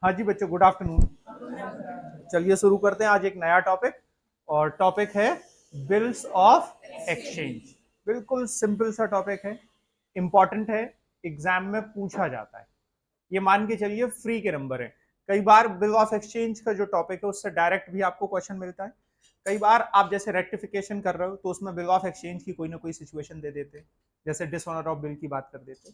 हाँ जी बच्चों, good afternoon. चलिए शुरू करते हैं आज एक नया टॉपिक। और टॉपिक है बिल्स ऑफ एक्सचेंज। बिल्कुल सिंपल सा टॉपिक है, इंपॉर्टेंट है, एग्जाम में पूछा जाता है। ये मान के चलिए फ्री के नंबर है। कई बार बिल ऑफ एक्सचेंज का जो टॉपिक है उससे डायरेक्ट भी आपको क्वेश्चन मिलता है। कई बार आप जैसे रेक्टिफिकेशन कर रहे हो तो उसमें बिल ऑफ एक्सचेंज की कोई ना कोई सिचुएशन दे देते, जैसे डिसऑनर ऑफ बिल की बात कर देते।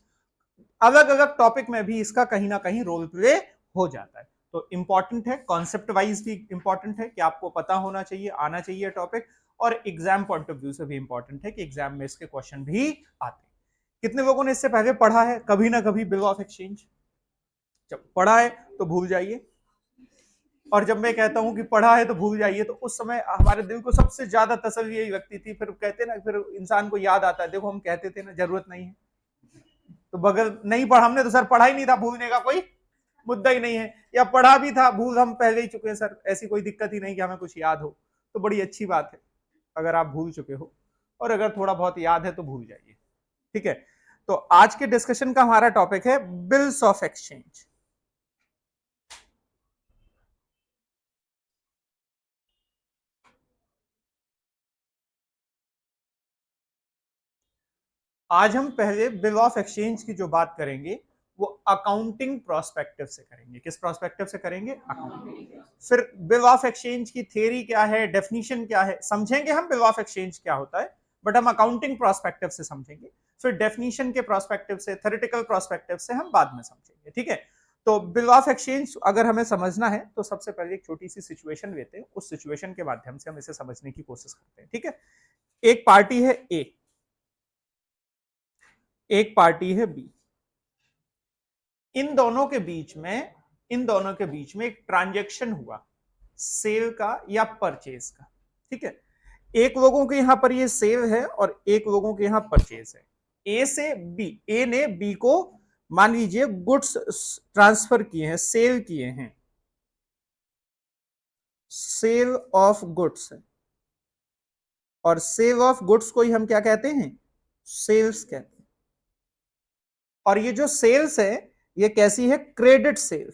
अलग अलग टॉपिक में भी इसका कहीं ना कहीं रोल प्ले हो जाता है। तो इंपॉर्टेंट है, कॉन्सेप्ट वाइज भी इंपॉर्टेंट है कि आपको पता होना चाहिए, आना चाहिए टॉपिक। और एग्जाम पॉइंट ऑफ व्यू से भी इंपॉर्टेंट है कि एग्जाम में इसके क्वेश्चन भी आते हैं। कितने लोगों ने इससे पहले पढ़ा है कभी ना कभी बिल ऑफ एक्सचेंज? जब पढ़ा है तो भूल जाइए, और जब मैं कहता हूं कि पढ़ा है तो भूल जाइए, तो उस समय हमारे दिल को सबसे ज्यादा तसल्ली यही लगती थी। फिर कहते ना, फिर इंसान को याद आता है, देखो हम कहते थे ना जरूरत नहीं है। तो बगल नहीं पढ़ा हमने तो सर पढ़ा ही नहीं था, भूलने का कोई मुद्दा ही नहीं है। या पढ़ा भी था, भूल हम पहले ही चुके हैं सर, ऐसी कोई दिक्कत ही नहीं कि हमें कुछ याद हो। तो बड़ी अच्छी बात है अगर आप भूल चुके हो, और अगर थोड़ा बहुत याद है तो भूल जाइए। ठीक है, तो आज के डिस्कशन का हमारा टॉपिक है बिल्स ऑफ एक्सचेंज। आज हम पहले बिल ऑफ एक्सचेंज की जो बात करेंगे वो अकाउंटिंग प्रोस्पेक्टिव से करेंगे। किस प्रोस्पेक्टिव से करेंगे? अकाउंटिंग। फिर बिल ऑफ एक्सचेंज की थ्योरी क्या है, डेफिनेशन क्या है, समझेंगे हम बिल ऑफ एक्सचेंज क्या होता है, बट हम अकाउंटिंग प्रोस्पेक्टिव से समझेंगे। फिर डेफिनेशन के प्रोस्पेक्टिव से, थ्योरेटिकल प्रोस्पेक्टिव से हम बाद में समझेंगे। ठीक है, तो बिल ऑफ एक्सचेंज अगर हमें समझना है तो सबसे पहले एक छोटी सी सिचुएशन लेते हैं, उस सिचुएशन के माध्यम से हम इसे समझने की कोशिश करते हैं। ठीक है, एक पार्टी है ए, एक पार्टी है बी। इन दोनों के बीच में एक ट्रांजैक्शन हुआ, सेल का या परचेज का। ठीक है, एक लोगों के यहां पर ये सेल है और एक लोगों के यहां परचेज है। ए से बी, ए ने बी को मान लीजिए गुड्स ट्रांसफर किए हैं, सेल किए हैं, सेल ऑफ गुड्स। और सेल ऑफ गुड्स को ही हम क्या कहते हैं? सेल्स कहते हैं। और ये जो सेल्स है ये कैसी है? Credit sale.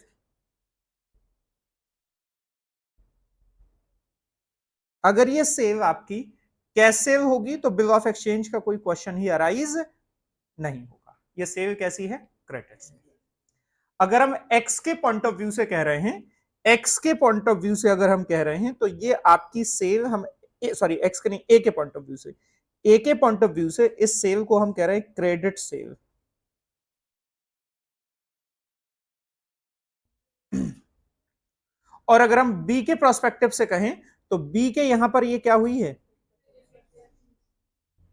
अगर ये सेल आपकी कैश सेल होगी तो बिल ऑफ एक्सचेंज का कोई क्वेश्चन ही अराइज नहीं होगा। ये सेल कैसी है? Credit sale. अगर हम एक्स के पॉइंट ऑफ व्यू से कह रहे हैं, एक्स के पॉइंट ऑफ व्यू से अगर हम कह रहे हैं तो ये आपकी सेल हम, सॉरी एक्स के नहीं, ए के पॉइंट ऑफ व्यू से, ए के पॉइंट ऑफ व्यू से इस सेल को हम कह रहे हैं क्रेडिट सेल। और अगर हम बी के प्रोस्पेक्टिव से कहें तो बी के यहां पर ये क्या हुई है?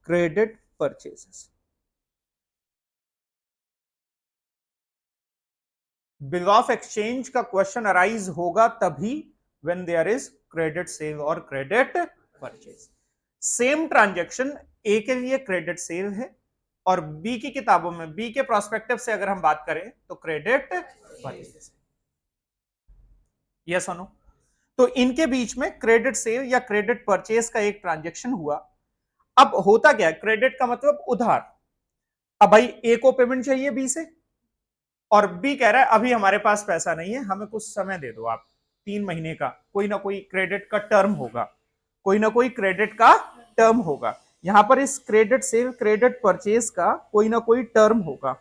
Credit purchases. Bill of exchange का क्वेश्चन अराइज होगा तभी when there is credit sale और credit purchase. Same transaction A के लिए क्रेडिट सेल है और बी की किताबों में, बी के प्रोस्पेक्टिव से अगर हम बात करें तो क्रेडिट परचेज। यस और नो? तो इनके बीच में क्रेडिट सेल या क्रेडिट परचेज का एक ट्रांजैक्शन हुआ। अब होता क्या है? क्रेडिट का मतलब उधार। अब भाई ए को पेमेंट चाहिए बी से, और बी कह रहा है अभी हमारे पास पैसा नहीं है, हमें कुछ समय दे दो आप, 3 महीने का कोई ना कोई क्रेडिट का टर्म होगा, कोई ना कोई क्रेडिट का टर्म होगा। यहां पर इस क्रेडिट सेल क्रेडिट परचेज का कोई ना कोई टर्म होगा।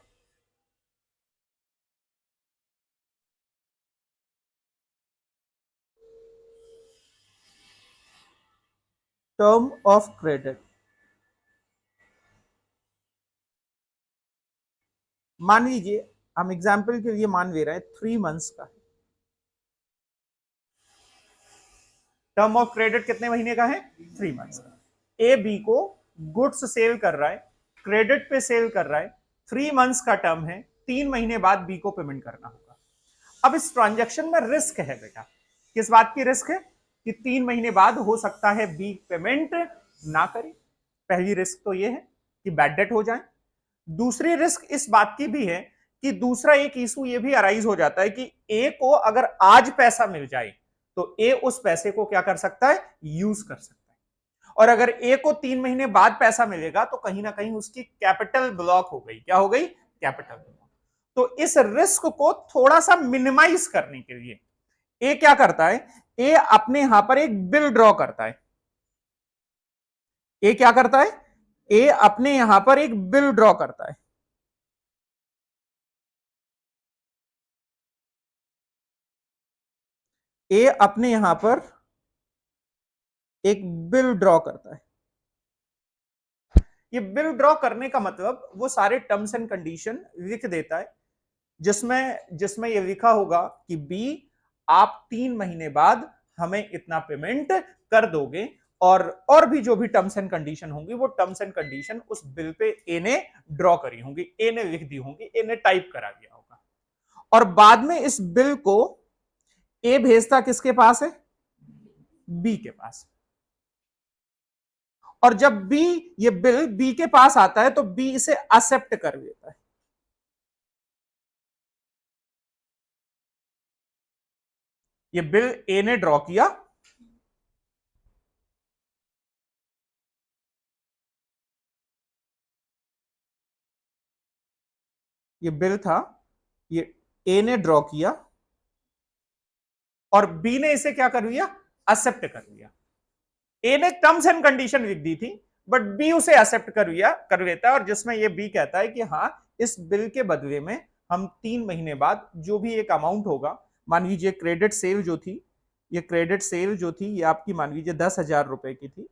Term of credit. मान लीजिए, हम एग्जाम्पल के लिए मान ले रहे हैं 3 मंथ्स का। टर्म ऑफ क्रेडिट कितने महीने का है? 3 मंथ्स का। ए बी को गुड्स सेल कर रहा है, क्रेडिट पे सेल कर रहा है, 3 मंथ्स का टर्म है, 3 महीने बाद बी को पेमेंट करना होगा। अब इस ट्रांजैक्शन में रिस्क है बेटा। किस बात की रिस्क है? कि 3 महीने बाद हो सकता है बी पेमेंट ना करे। पहली रिस्क तो ये है कि बैड डेट हो जाए। दूसरी रिस्क इस बात की भी है कि दूसरा एक इशू ये भी अराइज हो जाता है कि ए को अगर आज पैसा मिल जाए तो ए उस पैसे को क्या कर सकता है? यूज कर सकता है। और अगर ए को 3 महीने बाद पैसा मिलेगा तो कहीं ना कहीं उसकी कैपिटल ब्लॉक हो गई। क्या हो गई? Capital block. तो इस रिस्क को थोड़ा सा मिनिमाइज करने के लिए ए क्या करता है, ए अपने यहां पर एक बिल ड्रॉ करता है। ए क्या करता है, ए अपने यहां पर एक बिल ड्रॉ करता है। ए अपने यहां पर एक बिल ड्रॉ करता है। ये बिल ड्रॉ करने का मतलब वो सारे टर्म्स एंड कंडीशन लिख देता है, जिसमें जिसमें ये लिखा होगा कि बी, आप 3 महीने बाद हमें इतना पेमेंट कर दोगे, और भी जो भी टर्म्स एंड कंडीशन होंगी वो टर्म्स एंड कंडीशन उस बिल पे ए ने ड्रॉ करी होंगी, ए ने लिख दी होंगी, ए ने टाइप करा दिया होगा। और बाद में इस बिल को ए भेजता किसके पास है, बी के पास। और जब बी, ये बिल बी के पास आता है तो बी इसे एक्सेप्ट कर लेता है। ये बिल ए ने ड्रॉ किया, ये बिल था, ये ए ने ड्रॉ किया और बी ने इसे क्या कर लिया, एक्सेप्ट कर लिया। ए ने टर्म्स एंड कंडीशन लिख दी थी, बट बी उसे एक्सेप्ट कर लेता है, और जिसमें ये बी कहता है कि हाँ, इस बिल के बदले में हम 3 महीने बाद जो भी एक अमाउंट होगा, मान लीजिए क्रेडिट सेल जो थी, ये क्रेडिट सेल जो थी ये आपकी मान लीजिए 10,000 रुपए की थी,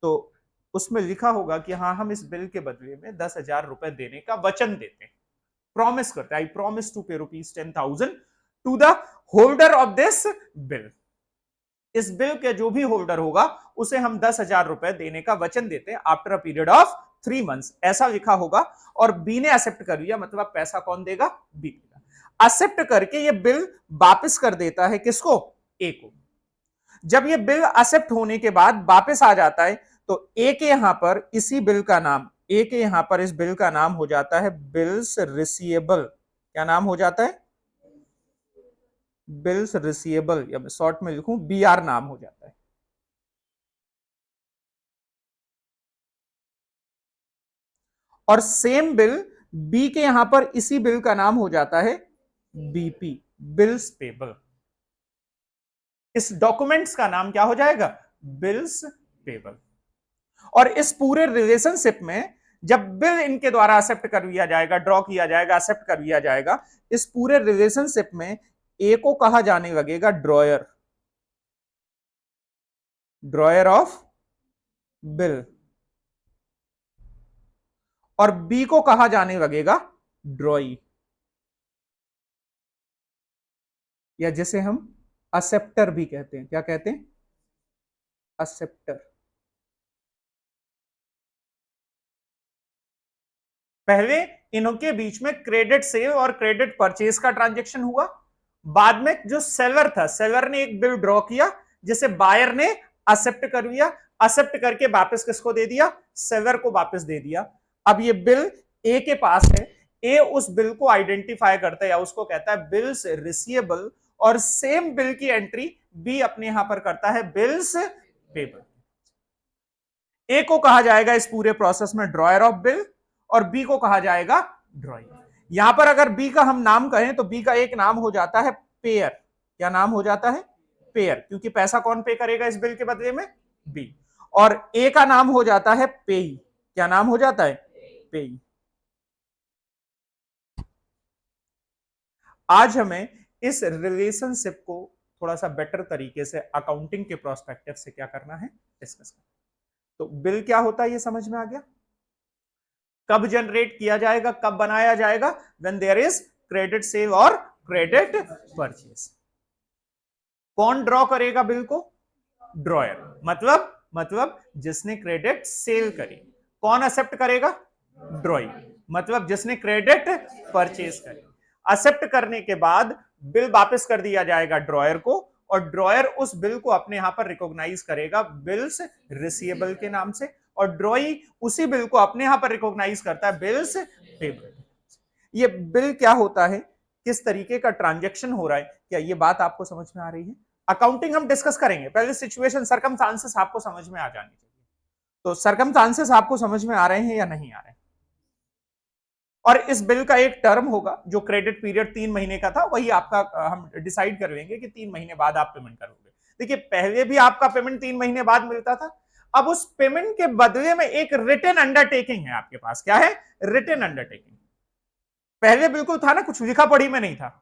तो उसमें लिखा होगा कि हाँ, हम इस बिल के बदले में 10,000 रुपए देने का वचन देते हैं, प्रॉमिस करते हैं, I promise to pay ₹10,000 to the holder of this bill. इस बिल के जो भी होल्डर होगा उसे हम 10,000 रुपए देने का वचन देते हैं after a period of 3 months, ऐसा लिखा होगा। और बी ने एक्सेप्ट कर लिया, मतलब पैसा कौन देगा, बी देगा। एक्सेप्ट करके ये बिल वापस कर देता है किसको, ए को। जब ये बिल एक्सेप्ट होने के बाद वापस आ जाता है तो ए के यहां पर इसी बिल का नाम, ए के यहां पर इस बिल का नाम हो जाता है बिल्स रिसीवेबल। क्या नाम हो जाता है, बिल्स रिसीवेबल, या मैं शॉर्ट में लिखूं बीआर नाम हो जाता है। और सेम बिल बी के यहां पर इसी बिल का नाम हो जाता है बीपी, बिल्स पेबल। इस डॉक्यूमेंट्स का नाम क्या हो जाएगा, बिल्स पेबल। और इस पूरे रिलेशनशिप में जब बिल इनके द्वारा एक्सेप्ट कर लिया जाएगा, ड्रॉ किया जाएगा, एक्सेप्ट कर लिया जाएगा, इस पूरे रिलेशनशिप में ए को कहा जाने लगेगा ड्रॉयर, ड्रॉयर ऑफ बिल, और बी को कहा जाने लगेगा ड्रॉई, या जिसे हम एक्सेप्टर भी कहते हैं। क्या कहते हैं, एक्सेप्टर। पहले इनके बीच में क्रेडिट सेल और क्रेडिट परचेज का ट्रांजैक्शन हुआ, बाद में जो सेलर था, सेलर ने एक बिल ड्रॉ किया जिसे बायर ने एक्सेप्ट कर लिया, एक्सेप्ट करके वापस किसको दे दिया, सेलर को वापस दे दिया। अब ये बिल ए के पास है, ए उस बिल को आइडेंटिफाई करता है या उसको कहता है बिल्स रिसीवेबल, और सेम बिल की एंट्री बी अपने यहां पर करता है बिल्स पेबल। ए को कहा जाएगा इस पूरे प्रोसेस में ड्रॉयर ऑफ बिल, और बी को कहा जाएगा ड्रॉइंग। यहां पर अगर बी का हम नाम कहें तो बी का एक नाम हो जाता है पेयर। क्या नाम हो जाता है, पेयर, क्योंकि पैसा कौन पे करेगा इस बिल के बदले में, बी। और ए का नाम हो जाता है पेई। क्या नाम हो जाता है, पेई। आज हमें इस रिलेशनशिप को थोड़ा सा बेटर तरीके से अकाउंटिंग के प्रोस्पेक्टिव से क्या करना है, डिस्कस करना। तो बिल क्या होता है ये समझ में आ गया, कब जनरेट किया जाएगा, कब बनाया जाएगा, when there is credit sale और क्रेडिट परचेज। कौन ड्रॉ करेगा बिल को, ड्रॉयर, मतलब जिसने क्रेडिट सेल करी। कौन एक्सेप्ट करेगा, ड्रॉइंग, मतलब जिसने क्रेडिट परचेज करी। एक्सेप्ट करने के बाद बिल वापस कर दिया जाएगा ड्रॉयर को, और ड्रॉयर उस बिल को अपने यहां पर रिकॉग्नाइज करेगा बिल्स रिसीवेबल के नाम से, और ड्रॉई उसी बिल को अपने यहां पर रिकॉग्नाइज करता है बिल्स पेबल। ये बिल क्या होता है, किस तरीके का ट्रांजैक्शन हो रहा है, क्या ये बात आपको समझ में आ रही है। अकाउंटिंग हम डिस्कस करेंगे, पहले सिचुएशन सर्कमस्टांसेस आपको समझ में आ जानी चाहिए। तो सर्कमस्टांसेस आपको समझ में आ रहे हैं या नहीं आ रहे हैं, और इस बिल का एक टर्म होगा, जो क्रेडिट पीरियड 3 महीने का था वही आपका हम डिसाइड कर लेंगे कि 3 महीने बाद आप पेमेंट करोगे। देखिए पहले भी आपका पेमेंट 3 महीने बाद मिलता था, अब उस पेमेंट के बदले में एक रिटन अंडरटेकिंग है आपके पास। क्या है? Written undertaking. पहले बिल्कुल था ना, कुछ लिखा पढ़ी में नहीं था।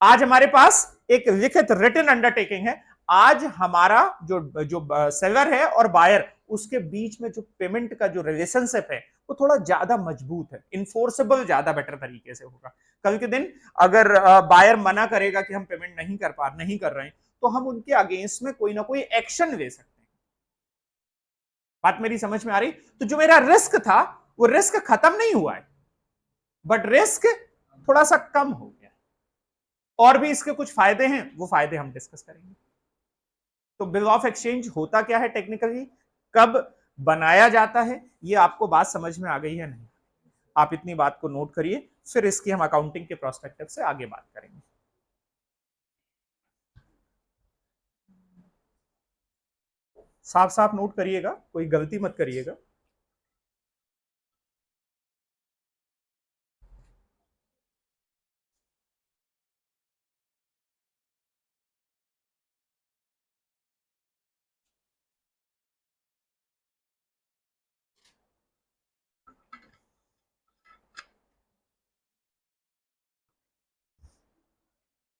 आज हमारे पास एक लिखित रिटन अंडरटेकिंग है। आज हमारा जो जो सेलर है और बायर, उसके बीच में जो पेमेंट का जो रिलेशनशिप है वो थोड़ा ज्यादा मजबूत है, इन्फोर्सेबल ज्यादा बेटर तरीके से होगा। कल के दिन अगर बायर मना करेगा कि हम पेमेंट नहीं कर रहे हैं, तो हम उनके अगेंस्ट में कोई ना कोई एक्शन ले सकते हैं। बात मेरी समझ में आ रही? तो जो मेरा रिस्क था वो रिस्क खत्म नहीं हुआ है, बट रिस्क थोड़ा सा कम हो गया। और भी इसके कुछ फायदे हैं, वो फायदे हम डिस्कस करेंगे। तो बिल ऑफ एक्सचेंज होता क्या है टेक्निकली, कब बनाया जाता है, ये आपको बात समझ में आ गई है नहीं? आप इतनी बात को नोट करिए, फिर इसकी हम अकाउंटिंग के प्रोस्पेक्टिव से आगे बात करेंगे। साफ साफ नोट करिएगा, कोई गलती मत करिएगा।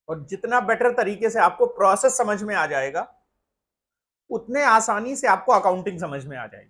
और जितना बेटर तरीके से आपको प्रोसेस समझ में आ जाएगा, उतने आसानी से आपको अकाउंटिंग समझ में आ जाएगी।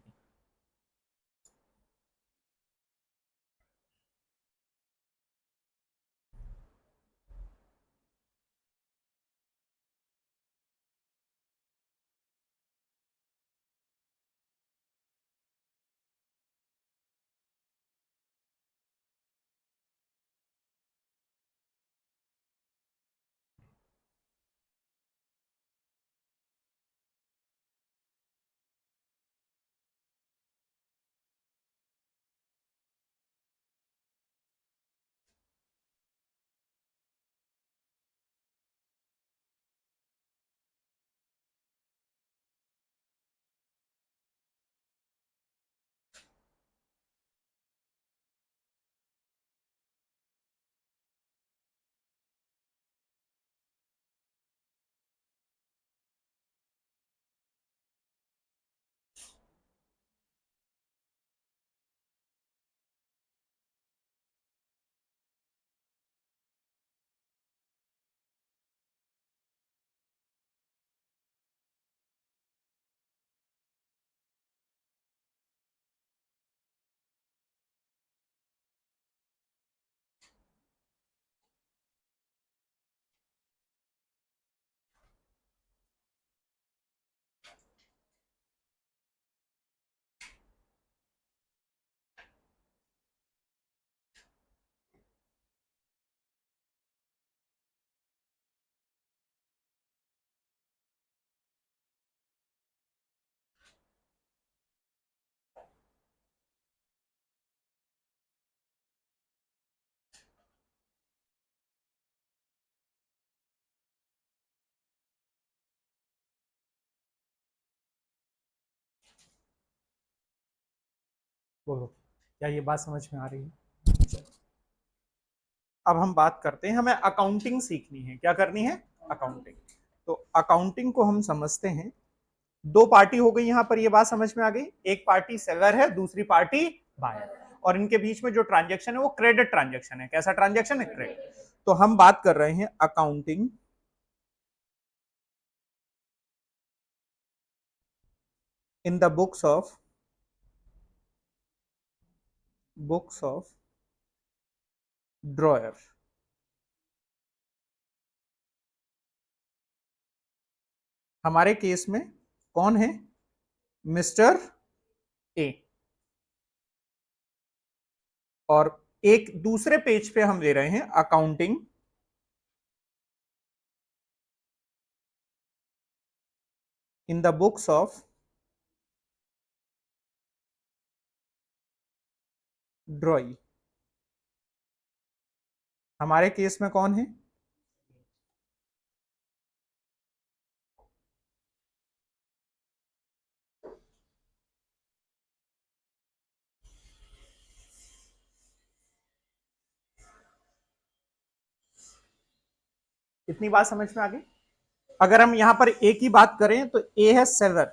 बोलो, क्या ये बात समझ में आ रही है? अब हम बात करते हैं, हमें अकाउंटिंग सीखनी है। क्या करनी है? अकाउंटिंग। तो अकाउंटिंग को हम समझते हैं, दो पार्टी हो गई यहां पर, ये बात समझ में आ गई। एक पार्टी सेलर है, दूसरी पार्टी बायर, और इनके बीच में जो ट्रांजेक्शन है वो क्रेडिट ट्रांजेक्शन है। कैसा ट्रांजेक्शन है? क्रेडिट। तो हम बात कर रहे हैं accounting in the books of dryer. हमारे केस में कौन है? Mister A. और एक दूसरे पेज पे हम ले रहे हैं accounting in the books of ड्रॉई। हमारे केस में कौन है? इतनी बात समझ में आ गई। अगर हम यहां पर ए की बात करें तो ए है सेलर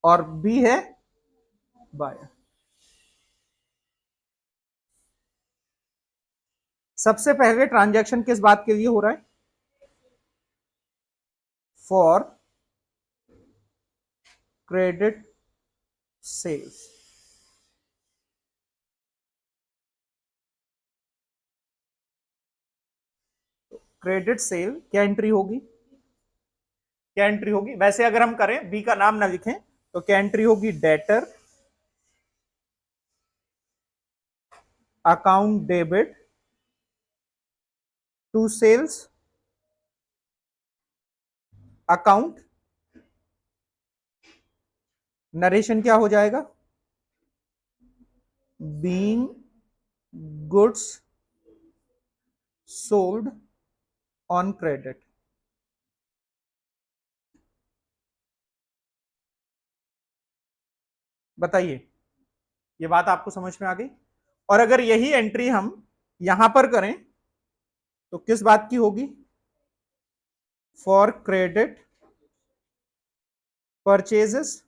और बी है बायर। सबसे पहले ट्रांजैक्शन किस बात के लिए हो रहा है? For credit sales. Credit sale क्या एंट्री होगी? क्या एंट्री होगी? वैसे अगर हम करें बी का नाम ना लिखें तो क्या एंट्री होगी? Debtor account debit to sales account. Narration क्या हो जाएगा? Being goods sold on credit. बताइए, ये बात आपको समझ में आ गई? और अगर यही एंट्री हम यहां पर करें तो किस बात की होगी? For credit purchases.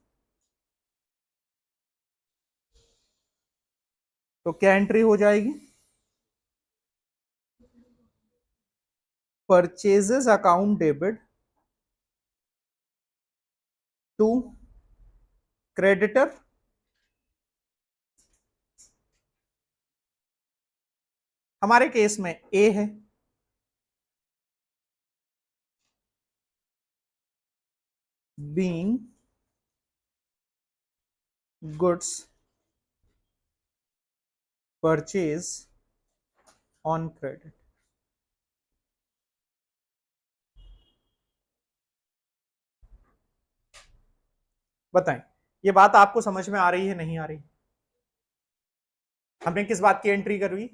तो क्या एंट्री हो जाएगी? Purchases account debit to creditor. हमारे केस में ए है, being goods purchase on credit. बताएं, ये बात आपको समझ में आ रही है नहीं आ रही? हमने किस बात की एंट्री करी?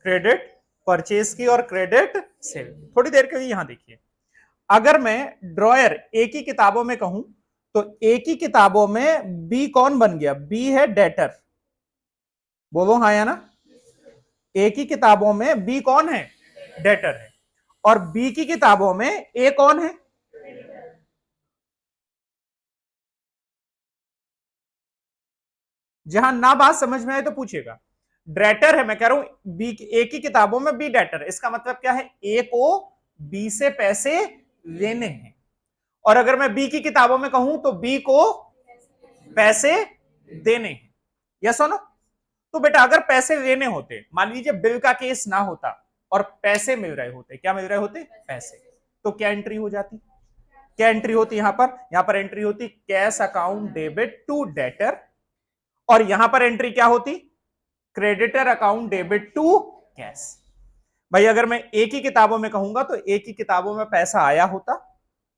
क्रेडिट परचेज की और क्रेडिट सेल। थोड़ी देर के लिए यहां देखिए, अगर मैं ड्रॉयर ए की किताबों में कहूं तो ए की किताबों में बी कौन बन गया? बी है डेटर। बोलो हाँ या ना? ए की किताबों में बी कौन है? डेटर है। और बी की किताबों में ए कौन है? जहां ना बात समझ में आए तो पूछिएगा। डेटर है, मैं कह रहा हूं बी, ए की किताबों में बी डेटर है, इसका मतलब क्या है? ए को बी से पैसे लेने हैं। और अगर मैं बी की किताबों में कहूं तो बी को पैसे देने हैं। यस और नो? तो बेटा अगर पैसे लेने होते, मान लीजिए बिल का केस ना होता और पैसे मिल रहे होते, क्या मिल रहे होते? पैसे। तो क्या एंट्री हो जाती? क्या एंट्री होती यहां पर? यहां पर एंट्री होती cash account debit to debtor. और यहां पर एंट्री क्या होती? Creditor account debit to cash. भाई अगर मैं ए की किताबों में कहूंगा तो ए की किताबों में पैसा आया होता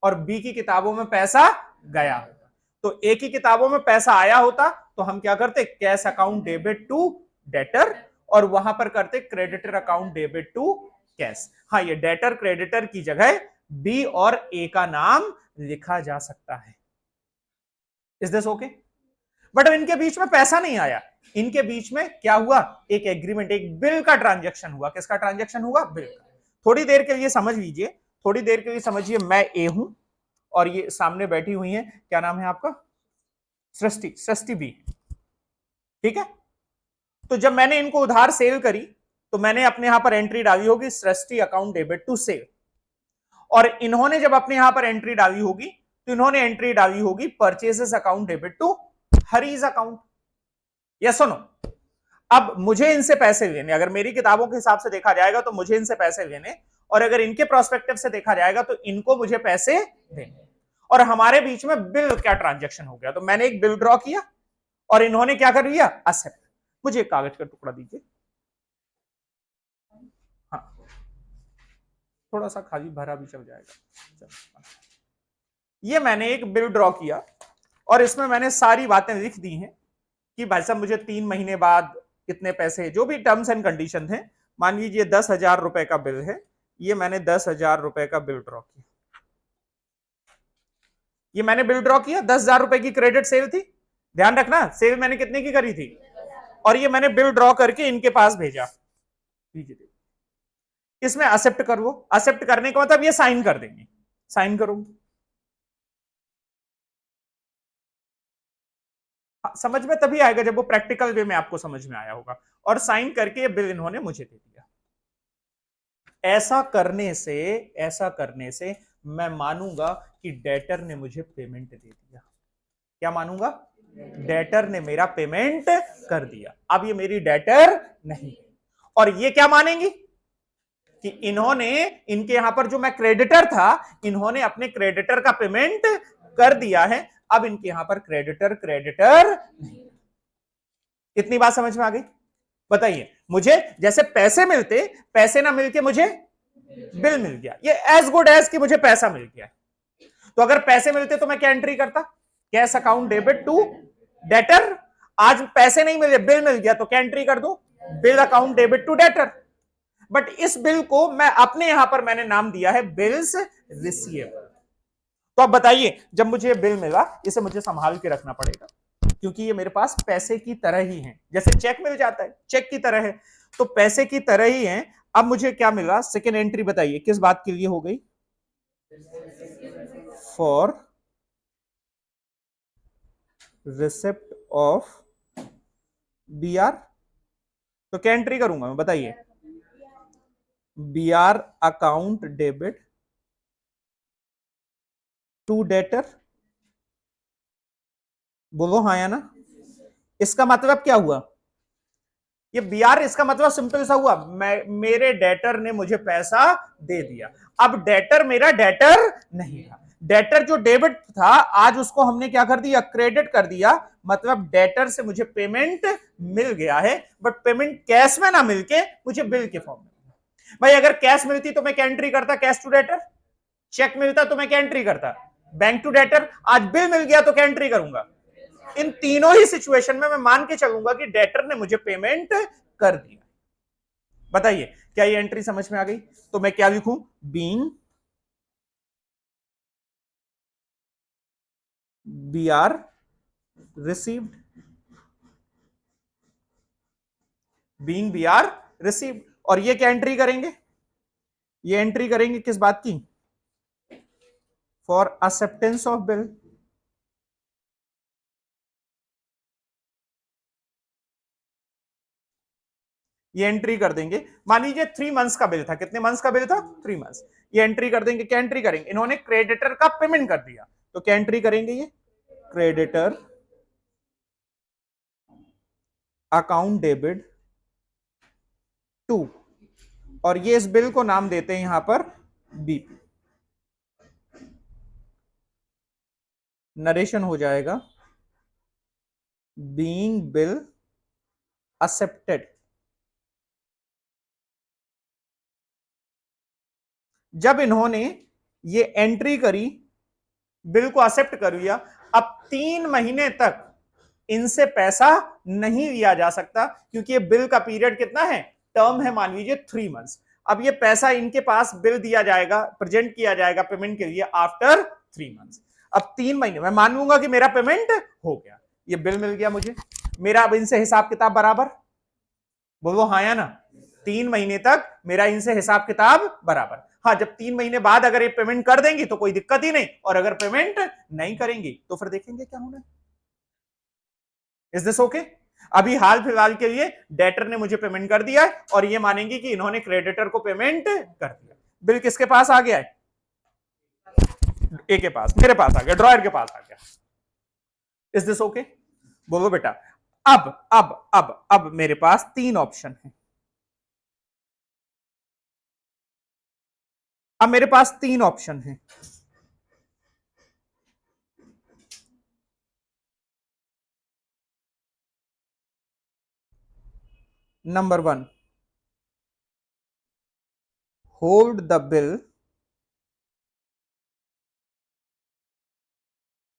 और बी की किताबों में पैसा गया होता। तो ए की किताबों में पैसा आया होता तो हम क्या करते? Cash account debit to debtor. और वहां पर करते creditor account debit to cash. हाँ, ये डेटर क्रेडिटर की जगह बी और ए का नाम लिखा जा सकता है। Is this okay? बट अब इनके बीच में पैसा नहीं आया, इनके बीच में क्या हुआ? एक एग्रीमेंट, एक बिल का ट्रांजैक्शन हुआ। किसका ट्रांजैक्शन हुआ? बिल का। थोड़ी देर के लिए समझ लीजिए, थोड़ी देर के लिए समझिए, मैं ए हूं और ये सामने बैठी हुई है, क्या नाम है आपका? सृष्टि। सृष्टि बी। ठीक है? तो जब मैंने इनको उधार सेल करी तो मैंने अपने यहां पर एंट्री डाली होगी सृष्टि अकाउंट डेबिट टू सेल। और इन्होंने जब अपने यहां पर एंट्री डाली होगी तो इन्होंने एंट्री डाली होगी purchases account debit to Hari's account. Yes सुनो, अब मुझे इनसे पैसे लेने, अगर मेरी किताबों के हिसाब से देखा जाएगा तो मुझे इनसे पैसे लेने, और अगर इनके प्रोस्पेक्टिव से देखा जाएगा तो इनको मुझे पैसे देने। और हमारे बीच में बिल का ट्रांजैक्शन हो गया, तो मैंने एक बिल ड्रॉ किया और इन्होंने क्या कर लिया? एक्सेप्ट। मुझे एक कागज का टुकड़ा दीजिए। हाँ, थोड़ा सा खाली भरा भी चल जाएगा। ये मैंने एक बिल ड्रॉ किया और इसमें मैंने सारी बातें लिख दी हैं कि भाई साहब मुझे 3 महीने बाद कितने पैसे, जो भी टर्म्स एंड कंडीशन थे। मान लीजिए 10,000 रुपए का बिल है, ये मैंने 10,000 रुपए का बिल ड्रॉ किया। ये मैंने बिल ड्रॉ किया, 10,000 रुपए की क्रेडिट सेल थी। ध्यान रखना, सेल मैंने कितने की करी थी? और ये मैंने बिल ड्रॉ करके इनके पास भेजा। भेज दे। इसमें एक्सेप्ट कर, वो एक्सेप्ट करने का मतलब ये साइन कर देंगे, साइन करो। समझ में तभी आएगा जब वो प्रैक्टिकल वे में आपको समझ में आया होगा। और साइन करके ये बिल इन्होंने मुझे दे दिया। ऐसा करने से मैं मानूंगा कि डेटर ने मुझे पेमेंट दे दिया। क्या मानूंगा? डेटर ने मेरा पेमेंट कर दिया। अब ये मेरी डेटर नहीं है। और ये क्या मानेंगी कि इन्होंने, इनके यहां पर जो मैं क्रेडिटर था, इन्होंने अपने क्रेडिटर का पेमेंट कर दिया है। अब इनके यहां पर क्रेडिटर क्रेडिटर नहीं। कितनी बात समझ में आ गई? बताइए मुझे, जैसे पैसे मिलते, पैसे ना मिलके मुझे बिल मिल गया, ये एज गुड एज कि मुझे पैसा मिल गया। तो अगर पैसे मिलते तो मैं क्या एंट्री करता? Cash account debit to debtor. आज पैसे नहीं मिले, बिल मिल गया, तो क्या एंट्री कर दो? Bill account debit to debtor. But इस बिल को मैं अपने यहां पर मैंने नाम दिया है बिल्स रिसीवेबल। तो अब बताइए, जब मुझे बिल मिला, इसे मुझे संभाल के रखना पड़ेगा, क्योंकि ये मेरे पास पैसे की तरह ही है। जैसे चेक मिल जाता है, चेक की तरह है, तो पैसे की तरह ही है। अब मुझे क्या मिला? सेकेंड एंट्री बताइए किस बात के लिए हो गई? For receipt of B R. तो क्या एंट्री करूंगा मैं? बताइए। B R account debit to debtor. बोलो हाँ या ना। इसका मतलब क्या हुआ? ये बी आर, इसका मतलब सिंपल सा हुआ, मेरे डेटर ने मुझे पैसा दे दिया। अब डेटर मेरा डेटर नहीं था। डेटर जो डेबिट था, आज उसको हमने क्या कर दिया? क्रेडिट कर दिया। मतलब डेटर से मुझे पेमेंट मिल गया है, बट पेमेंट कैश में ना मिलके मुझे बिल के फॉर्म में। भाई अगर कैश मिलती तो मैं क्या एंट्री करता? Cash to debtor. चेक मिलता तो मैं क्या एंट्री करता? Bank to debtor. आज बिल मिल गया तो क्या एंट्री करूंगा? इन तीनों ही सिचुएशन में मैं मान के चलूंगा कि डेटर ने मुझे पेमेंट कर दिया। बताइए क्या ये एंट्री समझ में आ गई? तो मैं क्या लिखूं? Being B R received. Being B R received. और ये क्या एंट्री करेंगे? ये एंट्री करेंगे किस बात की? For acceptance of bill. ये एंट्री कर देंगे। मान लीजिए 3 मंथ्स का बिल था। कितने मंथ्स का बिल था? 3 मंथ्स। ये एंट्री कर देंगे। क्या एंट्री करेंगे? इन्होंने क्रेडिटर का पेमेंट कर दिया, तो क्या एंट्री करेंगे? ये क्रेडिटर अकाउंट डेबिट टू, और ये इस बिल को नाम देते हैं यहां पर बीपी। नरेशन हो जाएगा बीइंग बिल एक्सेप्टेड। जब इन्होंने ये एंट्री करी, बिल को एक्सेप्ट कर लिया, अब 3 महीने तक इनसे पैसा नहीं लिया जा सकता, क्योंकि ये बिल का पीरियड कितना है? टर्म है मान लीजिए 3 मंथ्स। अब ये पैसा इनके पास बिल दिया जाएगा, प्रेजेंट किया जाएगा पेमेंट के लिए आफ्टर 3 मंथ्स। अब 3 महीने मैं मान लूंगा कि मेरा पेमेंट हो गया, ये बिल मिल गया मुझे, मेरा अब इनसे हिसाब किताब बराबर। बोलो हाँ या ना। 3 महीने तक मेरा इनसे हिसाब किताब बराबर। हाँ, जब 3 महीने बाद अगर ये पेमेंट कर देंगी तो कोई दिक्कत ही नहीं, और अगर पेमेंट नहीं करेंगी तो फिर देखेंगे क्या होना है। Is this okay? अभी हाल फिलहाल के लिए डेटर ने मुझे पेमेंट कर दिया है, और ये मानेंगे कि इन्होंने क्रेडिटर को पेमेंट कर दिया। बिल किसके पास आ गया है? ए के पास, मेरे पास आ गया, ड्रॉयर के पास आ गया। Is this okay? बोलो बेटा। अब मेरे पास 3 ऑप्शन है। अब मेरे पास 3 ऑप्शन है। Number 1, hold the bill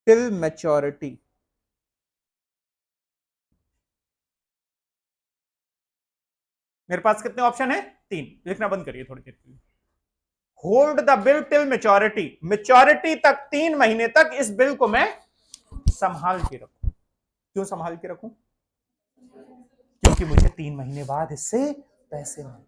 till maturity. मेरे पास कितने ऑप्शन है? 3। लिखना बंद करिए थोड़ी देर के लिए। Hold the bill till maturity, maturity तक 3 महीने तक इस बिल को मैं संभाल के रखूं। क्यों संभाल के रखूं? क्योंकि मुझे 3 महीने बाद इससे पैसे मिले।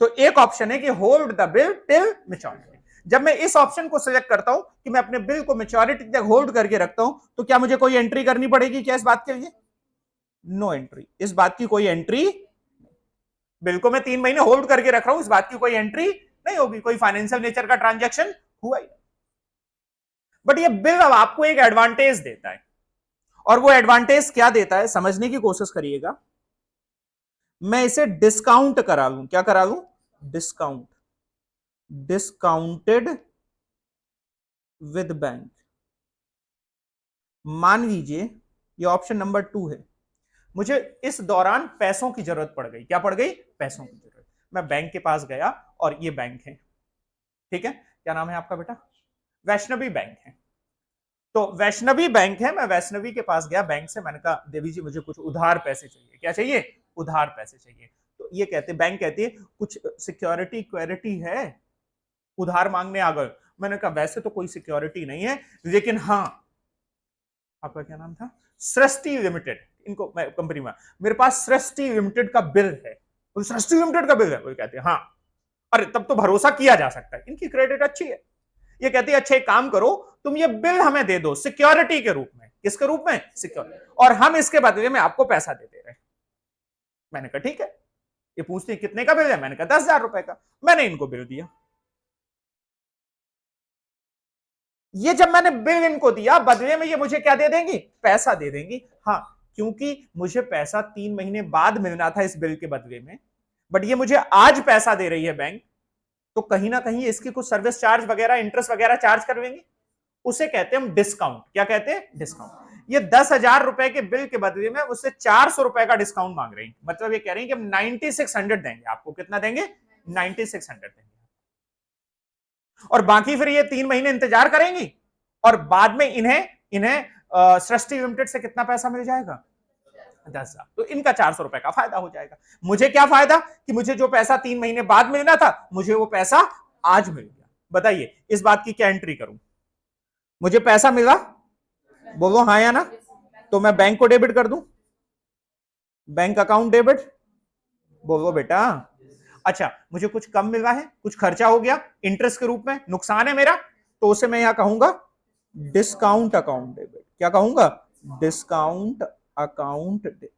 तो एक ऑप्शन है कि hold the bill till maturity. जब मैं इस ऑप्शन को सिलेक्ट करता हूं कि मैं अपने बिल को मैच्योरिटी तक होल्ड करके रखता हूं, तो क्या मुझे कोई एंट्री करनी पड़ेगी क्या इस बात के लिए? नो एंट्री, इस बात की कोई एंट्री। बिल को मैं 3 महीने होल्ड करके रख रहा हूं, इस बात की कोई एंट्री नहीं होगी, कोई फाइनेंशियल नेचर का ट्रांजैक्शन हुआ ही। बट ये बिल अब आपको एक एडवांटेज देता है, और वो एडवांटेज क्या देता है समझने की कोशिश करिएगा। मैं इसे डिस्काउंट करा लूं, क्या करा लूं? Discount, discounted with bank. मान लीजिए ये ऑप्शन नंबर 2 है, मुझे इस दौरान पैसों की जरूरत पड़ गई। क्या पड़ गई? पैसों की जरूरत। मैं बैंक के पास गया और ये बैंक है, ठीक है, क्या नाम है आपका बेटा? वैष्णवी बैंक है। तो वैष्णवी बैंक है, मैं वैष्णवी के पास गया बैंक से, मैंने कहा देवी जी मुझे कुछ उधार पैसे चाहिए। क्या चाहिए? उधार पैसे चाहिए। तो ये कहते, बैंक कहती है कुछ सिक्योरिटी क्वेरिटी है, उधार मांगने आ गए। मैंने कहा वैसे तो कोई सिक्योरिटी नहीं है, लेकिन हाँ, आपका क्या नाम था? सृष्टि लिमिटेड, इनको मैं कंपनी में, मेरे पास सृष्टि लिमिटेड का बिल है। सृष्टि लिमिटेड का बिल है? वो कहते हैं हाँ। अरे तब तो भरोसा किया जा सकता है, इनकी क्रेडिट अच्छी है। ये कहती है अच्छा एक काम करो, तुम ये बिल हमें दे दो सिक्योरिटी के रूप में। किसके रूप में? सिक्योरिटी। और हम इसके बदले में आपको पैसा दे दे रहे हैं। मैंने कहा ठीक है। ये पूछती है कितने का बिल है? मैंने कहा 10,000 रुपए का। मैंने इनको बिल दिया। ये जब मैंने बिल इनको दिया, बदले में ये मुझे क्या दे देंगी? पैसा दे देंगी। हाँ, क्योंकि मुझे पैसा 3 महीने बाद मिलना था इस बिल के बदले में, बट ये मुझे आज पैसा दे रही है बैंक, तो कहीं ना कहीं इसकी कुछ सर्विस चार्ज वगैरह, इंटरेस्ट वगैरह चार्ज करवेंगे। उसे कहते हैं हम डिस्काउंट। क्या कहते हैं? डिस्काउंट। ये 10,000 रुपए के बिल के बदले में उससे 400 रुपए का डिस्काउंट मांग रही है। मतलब ये कह रही है कि हम 9600 देंगे आपको। कितना देंगे? 9600 देंगे। और बाकी फिर ये 3 महीने इंतजार करेंगी, और बाद में इन्हें इन्हें सृष्टि लिमिटेड से कितना पैसा मिल जाएगा? 10,000। तो इनका 400 रुपए का फायदा हो जाएगा। मुझे क्या फायदा कि मुझे जो पैसा 3 महीने बाद मिलना था, मुझे वो पैसा आज मिल गया। बताइए इस बात की क्या एंट्री करूं? मुझे पैसा मिला, बोलो हाँ या ना। तो मैं बैंक को डेबिट कर दूं, बैंक अकाउंट डेबिट, बोलो बेटा। अच्छा, मुझे कुछ कम मिला है, कुछ खर्चा हो गया इंटरेस्ट के रूप में, नुकसान है मेरा, तो उसे मैं यहां कहूंगा डिस्काउंट अकाउंट डेबिट। क्या कहूंगा? Discount account debit.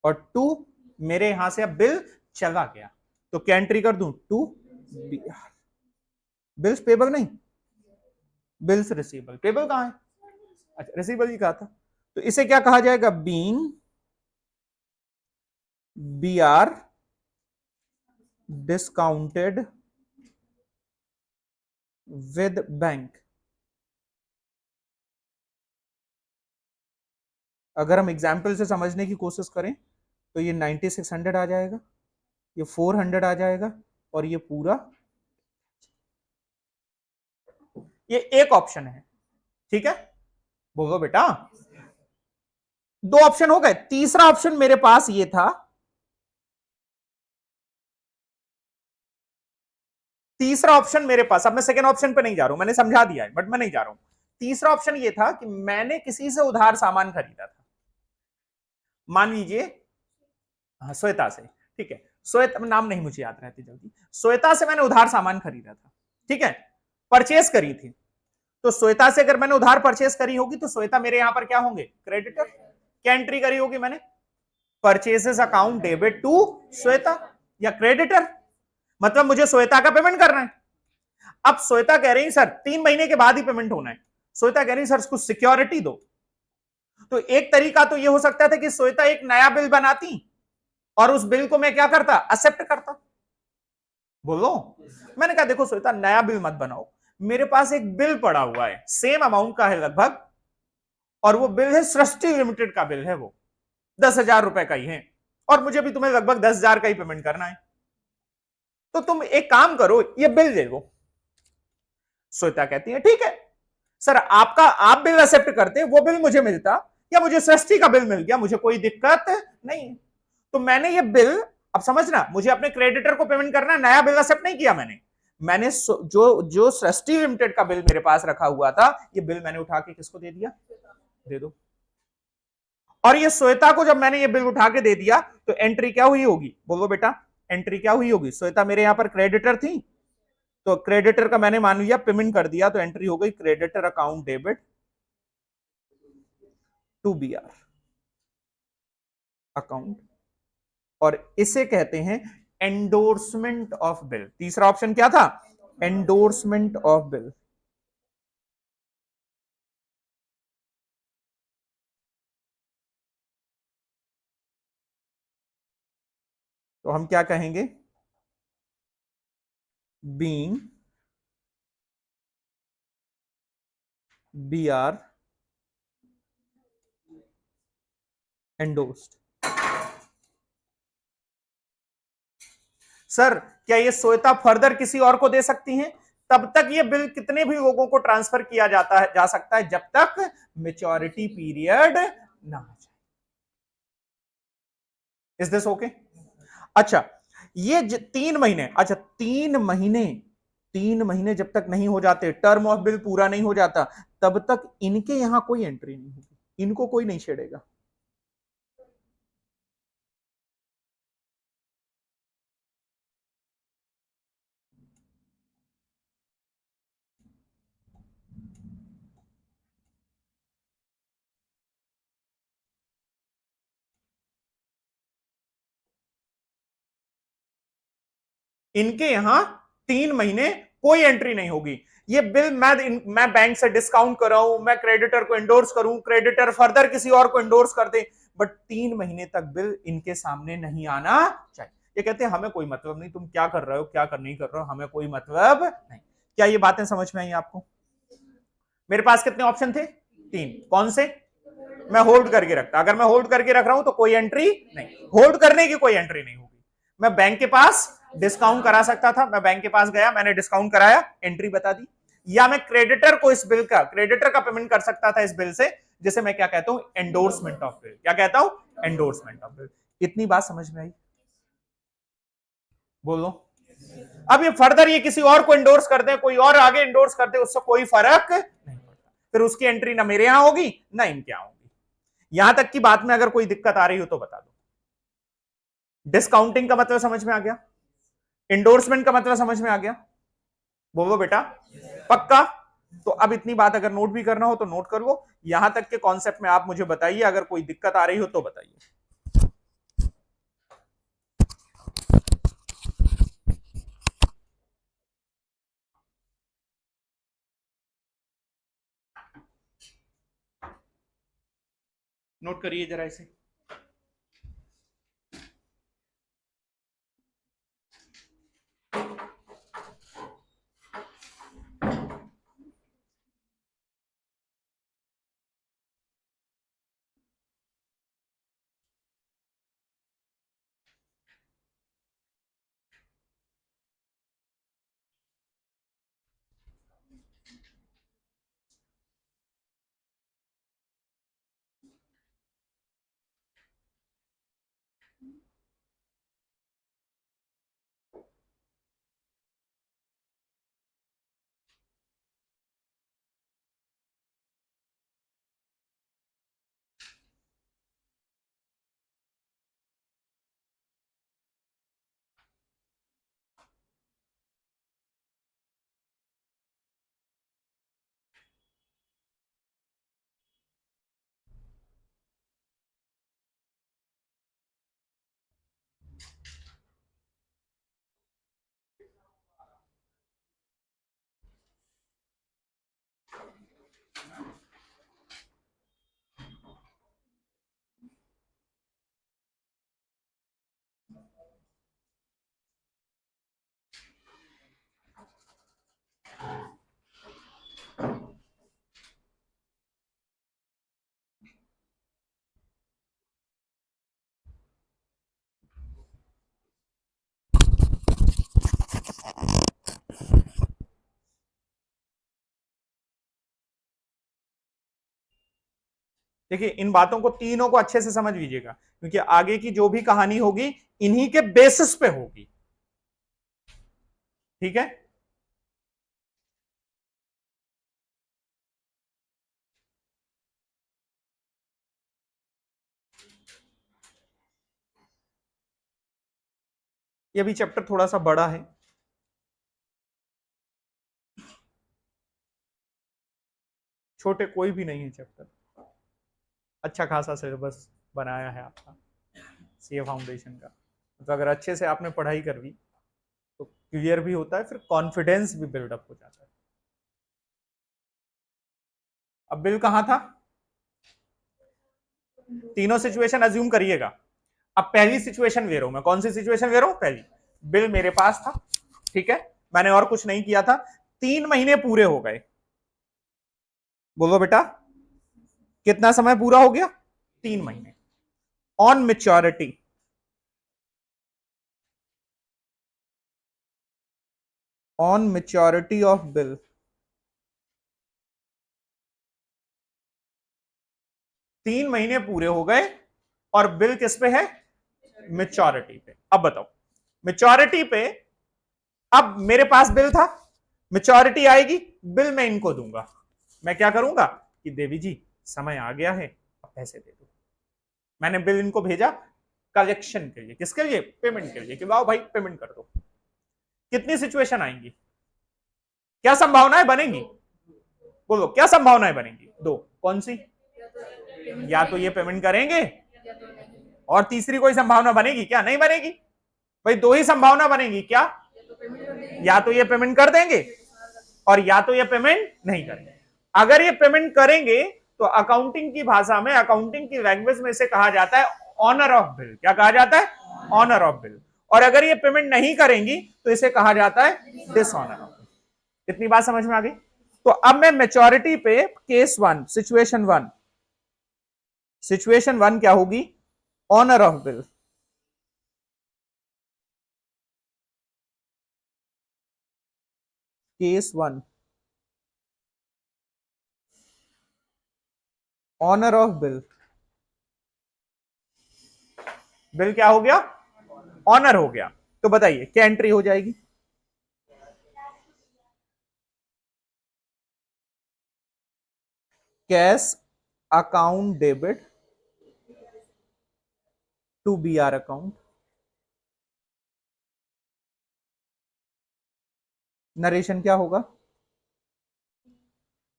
और 2, मेरे यहां से अब बिल चला गया, तो क्या एंट्री कर दूं? 2 BR। बिल्स पेबल नहीं, बिल्स रिसीवेबल। पेबल कहां है? अच्छा, रिसीवेबल ही कहा था। तो इसे क्या कहा जाएगा? Being BR discounted with bank. अगर हम एग्जाम्पल से समझने की कोशिश करें तो ये 9600 आ जाएगा, ये 400 आ जाएगा, और ये पूरा, ये एक ऑप्शन है। ठीक है, बोलो बेटा। 2 ऑप्शन हो गए। तीसरा ऑप्शन मेरे पास ये था, तीसरा ऑप्शन मेरे पास, अब मैं सेकेंड ऑप्शन पे नहीं जा रहा हूं, मैंने समझा दिया है बट मैं नहीं जा रहा हूं। तीसरा ऑप्शन ये था कि मैंने किसी से उधार सामान खरीदा था, मान लीजिए हाँ, श्वेता से। ठीक है, श्वेता नाम नहीं मुझे याद रहती जल्दी। श्वेता से मैंने उधार सामान खरीदा था, ठीक है, परचेस करी थी। तो श्वेता से अगर मैंने उधार परचेस करी होगी तो श्वेता मेरे यहां पर क्या होंगे? क्रेडिटर। क्या एंट्री करी होगी मैंने? Purchases account debit to Shweta, या क्रेडिटर। मतलब मुझे श्वेता का पेमेंट करना है। अब श्वेता कह रही सर 3 महीने के बाद ही पेमेंट होना है। श्वेता कह रही सर कुछ सिक्योरिटी दो। तो एक तरीका तो यह हो सकता था कि श्वेता एक नया बिल बनाती और उस बिल को मैं क्या करता? एक्सेप्ट करता। बोलो। मैंने कहा देखो श्वेता, नया बिल मत बनाओ, मेरे पास एक बिल पड़ा हुआ है, सेम अमाउंट का है लगभग, और वो बिल है सृष्टि लिमिटेड का बिल है, वो 10,000 रुपए का ही है, और मुझे भी तुम्हें लगभग 10,000 का ही पेमेंट करना है। तो तुम एक काम करो, ये बिल दे दो। श्वेता कहती है ठीक है सर, आपका आप बिल एक्सेप्ट करते, वो बिल मुझे मिलता, या मुझे सृष्टि का बिल मिल गया, मुझे कोई दिक्कत नहीं। तो मैंने ये बिल, अब समझना, मुझे अपने क्रेडिटर को पेमेंट करना, नया बिल एक्सेप्ट नहीं किया मैंने जो जो सृष्टि लिमिटेड का बिल मेरे पास रखा हुआ था, ये बिल मैंने उठा के किसको दे दिया? दे दो। और ये श्वेता को जब मैंने ये बिल उठा के दे दिया तो एंट्री क्या हुई होगी? बोलो बेटा। एंट्री क्या हुई होगी? श्वेता मेरे यहां पर क्रेडिटर थी, तो क्रेडिटर का मैंने मान लिया पेमेंट कर दिया, तो एंट्री हो गई creditor account debit to B R account, और इसे कहते हैं एंडोर्समेंट ऑफ बिल। तीसरा ऑप्शन क्या था? Endorsement of bill. तो हम क्या कहेंगे? Being B R endorsed. Sir क्या ये श्वेता फर्दर किसी और को दे सकती हैं? तब तक ये बिल कितने भी लोगों को ट्रांसफर किया जाता है, जा सकता है, जब तक मेच्योरिटी पीरियड ना हो जाए। Is this okay? अच्छा, ये 3 महीने, अच्छा 3 महीने, 3 महीने जब तक नहीं हो जाते, टर्म ऑफ बिल पूरा नहीं हो जाता, तब तक इनके यहां कोई एंट्री नहीं होगी, इनको कोई नहीं छेड़ेगा। इनके यहां 3 महीने कोई एंट्री नहीं होगी। ये बिल मैं बैंक से डिस्काउंट कराऊं, मैं क्रेडिटर को इंडोर्स करूं, क्रेडिटर फर्दर किसी और को इंडोर्स कर दे, बट 3 महीने तक बिल इनके सामने नहीं आना चाहिए। ये कहते हैं हमें कोई मतलब नहीं तुम क्या कर रहे हो, क्या कर नहीं कर रहे हो, हमें कोई मतलब नहीं। क्या ये बातें समझ में आई आपको? मेरे पास कितने ऑप्शन थे? 3। कौन से? मैं होल्ड करके रखता, अगर मैं होल्ड करके रख रहा हूं तो कोई एंट्री नहीं, होल्ड करने की कोई एंट्री नहीं होगी। मैं बैंक के पास डिस्काउंट करा सकता था, मैं बैंक के पास गया, मैंने डिस्काउंट कराया, एंट्री बता दी। या मैं क्रेडिटर को इस बिल का, क्रेडिटर का पेमेंट कर सकता था इस बिल से, जिसे मैं क्या कहता हूं? Endorsement of bill. क्या कहता हूं? Endorsement of bill. इतनी बात समझ में आई? बोलो। अब ये फर्दर ये किसी और को इंडोर्स कर दे, कोई और आगे इंडोर्स कर दे, उससे कोई फर्क नहीं पड़ता, फिर उसकी एंट्री ना मेरे यहां होगी ना इनके यहां होगी। यहां तक की बात में अगर कोई दिक्कत आ रही हो तो बता दो। डिस्काउंटिंग का मतलब समझ में आ गया? इंडोर्समेंट का मतलब समझ में आ गया? बोलो बेटा, पक्का? तो अब इतनी बात अगर नोट भी करना हो तो नोट कर लो। यहां तक के कॉन्सेप्ट में आप मुझे बताइए, अगर कोई दिक्कत आ रही हो तो बताइए। नोट करिए जरा इसे। देखिए इन बातों को तीनों को अच्छे से समझ लीजिएगा, क्योंकि आगे की जो भी कहानी होगी इन्हीं के बेसिस पे होगी। ठीक है? ये भी चैप्टर थोड़ा सा बड़ा है, छोटे कोई भी नहीं है चैप्टर, अच्छा खासा सिलेबस बनाया है आपका सीए फाउंडेशन का। तो अगर अच्छे से आपने पढ़ाई कर ली तो क्लियर भी होता है, फिर कॉन्फिडेंस भी बिल्डअप हो जाता है। अब बिल कहां था, तीनों सिचुएशन अज्यूम करिएगा। अब पहली सिचुएशन ले रहा हूं मैं, कौन सी सिचुएशन ले रहा हूं, पहली। बिल मेरे पास था, ठीक है, मैंने और कुछ नहीं किया था, 3 महीने पूरे हो गए। बोलो बेटा, कितना समय पूरा हो गया, 3 महीने। On maturity, on maturity of bill, 3 महीने पूरे हो गए और बिल किस पे है, मेच्योरिटी पे। अब बताओ, मेच्योरिटी पे अब मेरे पास बिल था, मेच्योरिटी आएगी, बिल मैं इनको दूंगा। मैं क्या करूंगा कि देवी जी समय आ गया है, अब पैसे दे दो। मैंने बिल इनको भेजा कलेक्शन के लिए, किसके लिए, पेमेंट के लिए, कि लाओ भाई पेमेंट कर दो। कितनी सिचुएशन आएंगी, क्या संभावनाएं बनेंगी, बोलो क्या संभावनाएं बनेंगी, दो। कौन सी, या तो ये पेमेंट करेंगे, और तीसरी कोई संभावना बनेगी क्या, नहीं बनेगी भाई, दो ही संभावना बनेगी, क्या, या तो ये पेमेंट कर देंगे और या तो ये पेमेंट नहीं करेंगे। अगर ये पेमेंट करेंगे तो अकाउंटिंग की भाषा में, अकाउंटिंग की लैंग्वेज में इसे कहा जाता है ऑनर ऑफ बिल। क्या कहा जाता है, ऑनर ऑफ बिल। और अगर ये पेमेंट नहीं करेंगी तो इसे कहा जाता है डिसऑनर ऑफ बिल। इतनी बात समझ में आ गई। तो अब मैं मेच्योरिटी पे केस 1, सिचुएशन 1 क्या होगी, honour of bill. Case 1, honour of bill. Bill क्या हो गया, ऑनर हो गया। तो बताइए क्या एंट्री हो जाएगी, cash account debit to BR account. Narration क्या होगा,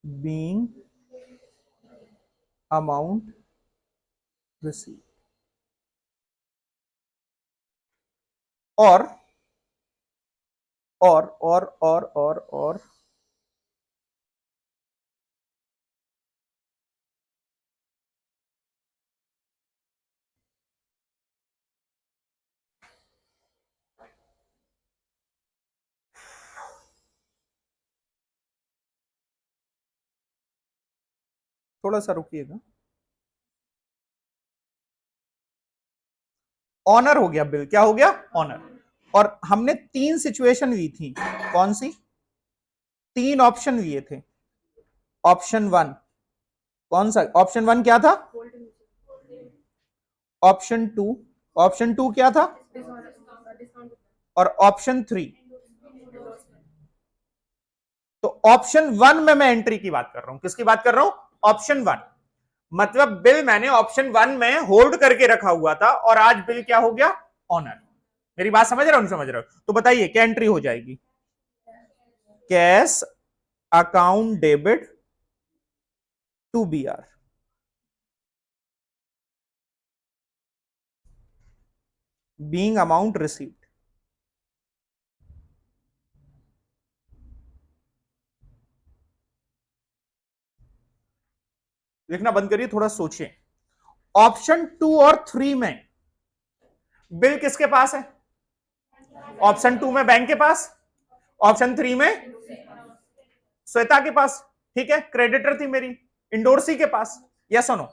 बीइंग अमाउंट रिसीव। और और थोड़ा सा रुकिएगा। ऑनर हो गया बिल, क्या हो गया, ऑनर। और हमने 3 सिचुएशन ली थी, कौन सी, 3 ऑप्शन लिए थे। ऑप्शन 1 कौन सा, ऑप्शन 1 क्या था, ऑप्शन 2, ऑप्शन 2 क्या था, और ऑप्शन 3। तो ऑप्शन 1 में मैं एंट्री की बात कर रहा हूं, किसकी बात कर रहा हूं, ऑप्शन 1। मतलब बिल मैंने ऑप्शन 1 में होल्ड करके रखा हुआ था और आज बिल क्या हो गया, ऑनर। मेरी बात समझ रहे हो, नहीं समझ रहे हो, तो बताइए क्या एंट्री हो जाएगी, cash account debit to BR, being amount received. लिखना बंद करिए, थोड़ा सोचिए। ऑप्शन 2 और 3 में बिल किसके पास है, ऑप्शन 2 में बैंक के पास, ऑप्शन 3 में श्वेता के पास, ठीक है, क्रेडिटर थी मेरी इंडोर्सी के पास, यस और नो।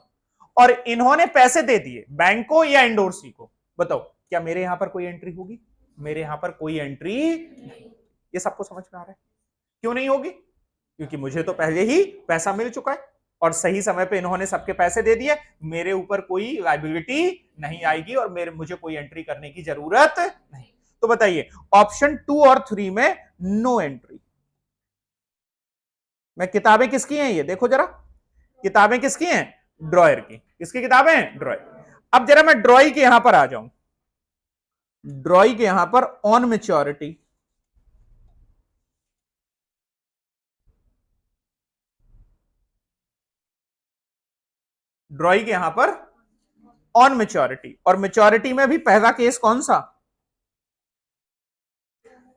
और इन्होंने पैसे दे दिए बैंक को या इंडोर्सी को। बताओ क्या मेरे यहां पर कोई एंट्री होगी, मेरे यहां पर कोई एंट्री नहीं। ये सबको समझ में आ रहा है, क्यों नहीं होगी, क्योंकि मुझे तो पहले ही पैसा मिल चुका है और सही समय पे इन्होंने सबके पैसे दे दिए, मेरे ऊपर कोई लायबिलिटी नहीं आएगी और मुझे कोई एंट्री करने की जरूरत नहीं। तो बताइए ऑप्शन 2 और 3 में नो एंट्री। मैं किताबें किसकी हैं, ये देखो जरा, किताबें किसकी हैं, ड्रॉयर की। किसकी किताबें हैं, ड्रॉयर। अब जरा मैं ड्रॉई के यहां पर आ जाऊं, ड्रॉई के यहां पर ऑन मेच्योरिटी, ड्रॉई के यहां पर ऑन मेच्योरिटी, और मेच्योरिटी में भी पहला केस कौन सा,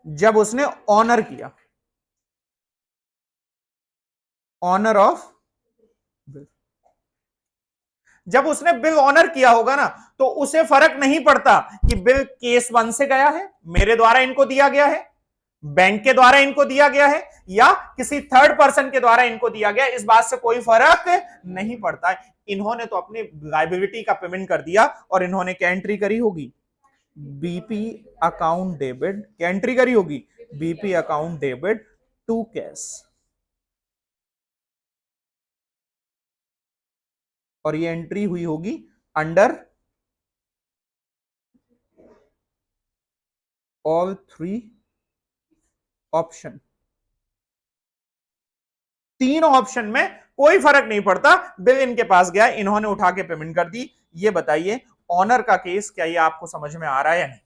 जब उसने ऑनर किया, ऑनर ऑफ बिल। जब उसने बिल ऑनर किया होगा ना, तो उसे फर्क नहीं पड़ता कि बिल केस 1 से गया है, मेरे द्वारा इनको दिया गया है, बैंक के द्वारा इनको दिया गया है, या किसी थर्ड पर्सन के द्वारा इनको दिया गया, इस बात से कोई फर्क नहीं पड़ता है। इन्होंने तो अपनी लाइबिलिटी का पेमेंट कर दिया, और इन्होंने क्या एंट्री करी होगी, बीपी अकाउंट डेबिट, क्या एंट्री करी होगी, BP account debit to cash, और ये एंट्री हुई होगी अंडर ऑल 3 ऑप्शन। 3 ऑप्शन में कोई फर्क नहीं पड़ता, बिल इनके पास गया, इन्होंने उठा के पेमेंट कर दी। ये बताइए ऑनर का केस क्या ये आपको समझ में आ रहा है या नहीं,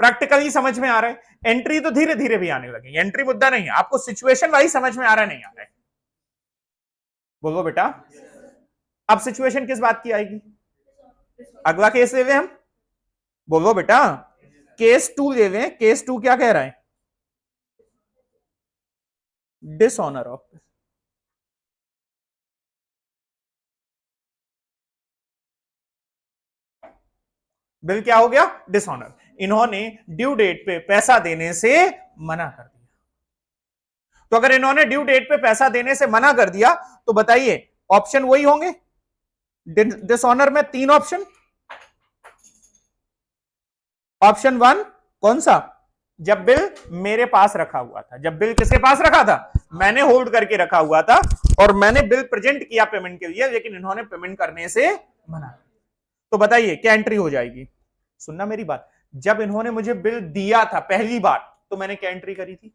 प्रैक्टिकली समझ में आ रहा है। एंट्री तो धीरे धीरे भी आने लगी, एंट्री मुद्दा नहीं है, आपको सिचुएशन वाइज समझ में आ रहा है नहीं आ रहा है, बोलो बेटा। अब सिचुएशन किस बात की आएगी, अगला केस ले लें हम, बोलो बेटा। केस 2 ले लें, केस 2 क्या कह रहा है, डिसऑनर ऑफ, बिल क्या हो गया, डिसऑनर। इन्होंने ड्यू डेट पे पैसा देने से मना कर दिया, तो अगर इन्होंने ड्यू डेट पे पैसा देने से मना कर दिया, तो बताइए ऑप्शन वही होंगे, डिसऑनर में 3 ऑप्शन। ऑप्शन 1 कौन सा, जब बिल मेरे पास रखा हुआ था, जब बिल किसके पास रखा था, मैंने होल्ड करके रखा हुआ था, और मैंने बिल प्रेजेंट किया पेमेंट के लिए, लेकिन इन्होंने पेमेंट करने से मना, तो बताइए क्या एंट्री हो जाएगी। सुनना मेरी बात, जब इन्होंने मुझे बिल दिया था पहली बार, तो मैंने क्या एंट्री करी थी,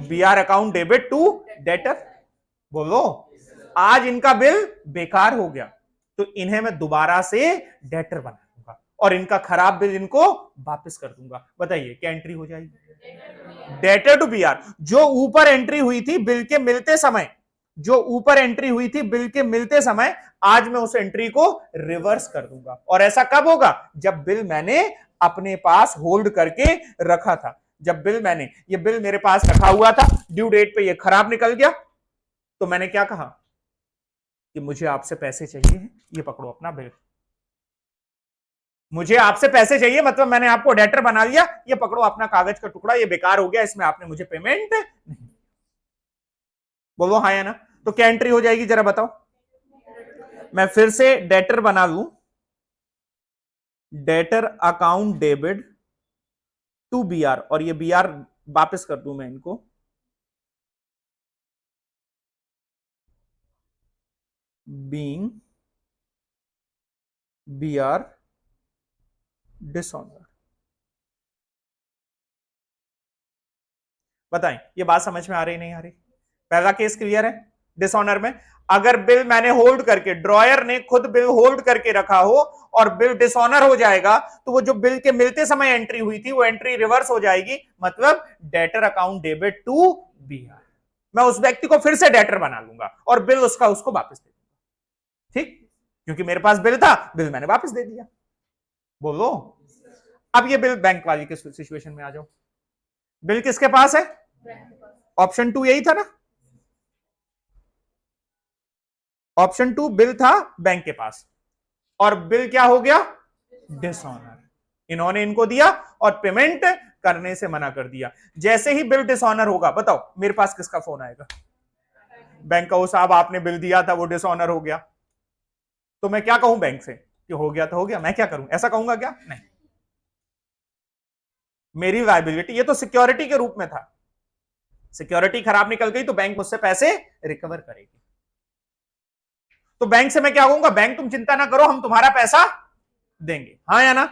BR account debit to debtor. बोलो, आज इनका बिल बेकार हो गया, तो इन्हें मैं दोबारा से डेटर बना दूंगा, और इनका खराब बिल इनको वापस कर दूंगा। बताइए क्या एंट्री हो जाएगी, डेटर टू बीआर। जो ऊपर एंट्री हुई थी बिल के मिलते समय, जो ऊपर एंट्री हुई थी बिल के मिलते समय, आज मैं उस एंट्री को रिवर्स कर दूंगा। और ऐसा कब होगा, जब बिल मैंने अपने पास होल्ड करके रखा था, जब बिल मैंने, ये बिल मेरे पास रखा हुआ था, ड्यू डेट पे ये खराब निकल गया, तो मैंने क्या कहा कि मुझे आपसे पैसे चाहिए, ये पकड़ो अपना बिल, मुझे आपसे पैसे चाहिए, मतलब मैंने आपको डेटर बना लिया, ये पकड़ो अपना कागज का टुकड़ा, ये बेकार हो गया, इसमें आपने मुझे पेमेंट नहीं। बोलो हाँ या ना, तो क्या एंट्री हो जाएगी जरा बताओ। मैं फिर से डेटर बना लूं, debtor account debit to BR, और ये बीआर वापस कर दूं मैं इनको, बीइंग बीआर डिसऑनर। बताएं ये बात समझ में आ रही नहीं आ रही, पहला केस क्लियर है, डिसऑनर में अगर बिल मैंने होल्ड करके, ड्रॉयर ने खुद बिल होल्ड करके रखा हो और बिल डिसऑनर हो जाएगा, तो वो जो बिल के मिलते समय एंट्री हुई थी वो एंट्री रिवर्स हो जाएगी, मतलब debtor account debit to BR. मैं उस व्यक्ति को फिर से डेटर बना लूंगा और बिल उसका उसको वापस दे दूंगा, ठीक, क्योंकि मेरे पास बिल था, बिल मैंने वापस दे दिया। बोलो, अब ये बिल बैंक वाली के सिचुएशन में आ जाओ, बिल किसके पास है, ऑप्शन 2 यही था ना, ऑप्शन 2 बिल था बैंक के पास, और बिल क्या हो गया, डिसऑनर। इन्होंने इनको दिया और पेमेंट करने से मना कर दिया। जैसे ही बिल डिसऑनर होगा, बताओ मेरे पास किसका फोन आएगा, बैंक का, वो साहब आपने बिल दिया था वो डिसऑनर हो गया। तो मैं क्या कहूं बैंक से कि हो गया तो हो गया, मैं क्या करूं, ऐसा कहूंगा क्या, नहीं, मेरी लायबिलिटी, ये तो सिक्योरिटी के रूप में था, सिक्योरिटी खराब निकल गई तो बैंक मुझसे पैसे रिकवर करेगी। तो बैंक से मैं क्या कहूंगा, बैंक तुम चिंता ना करो, हम तुम्हारा पैसा देंगे, हाँ या ना।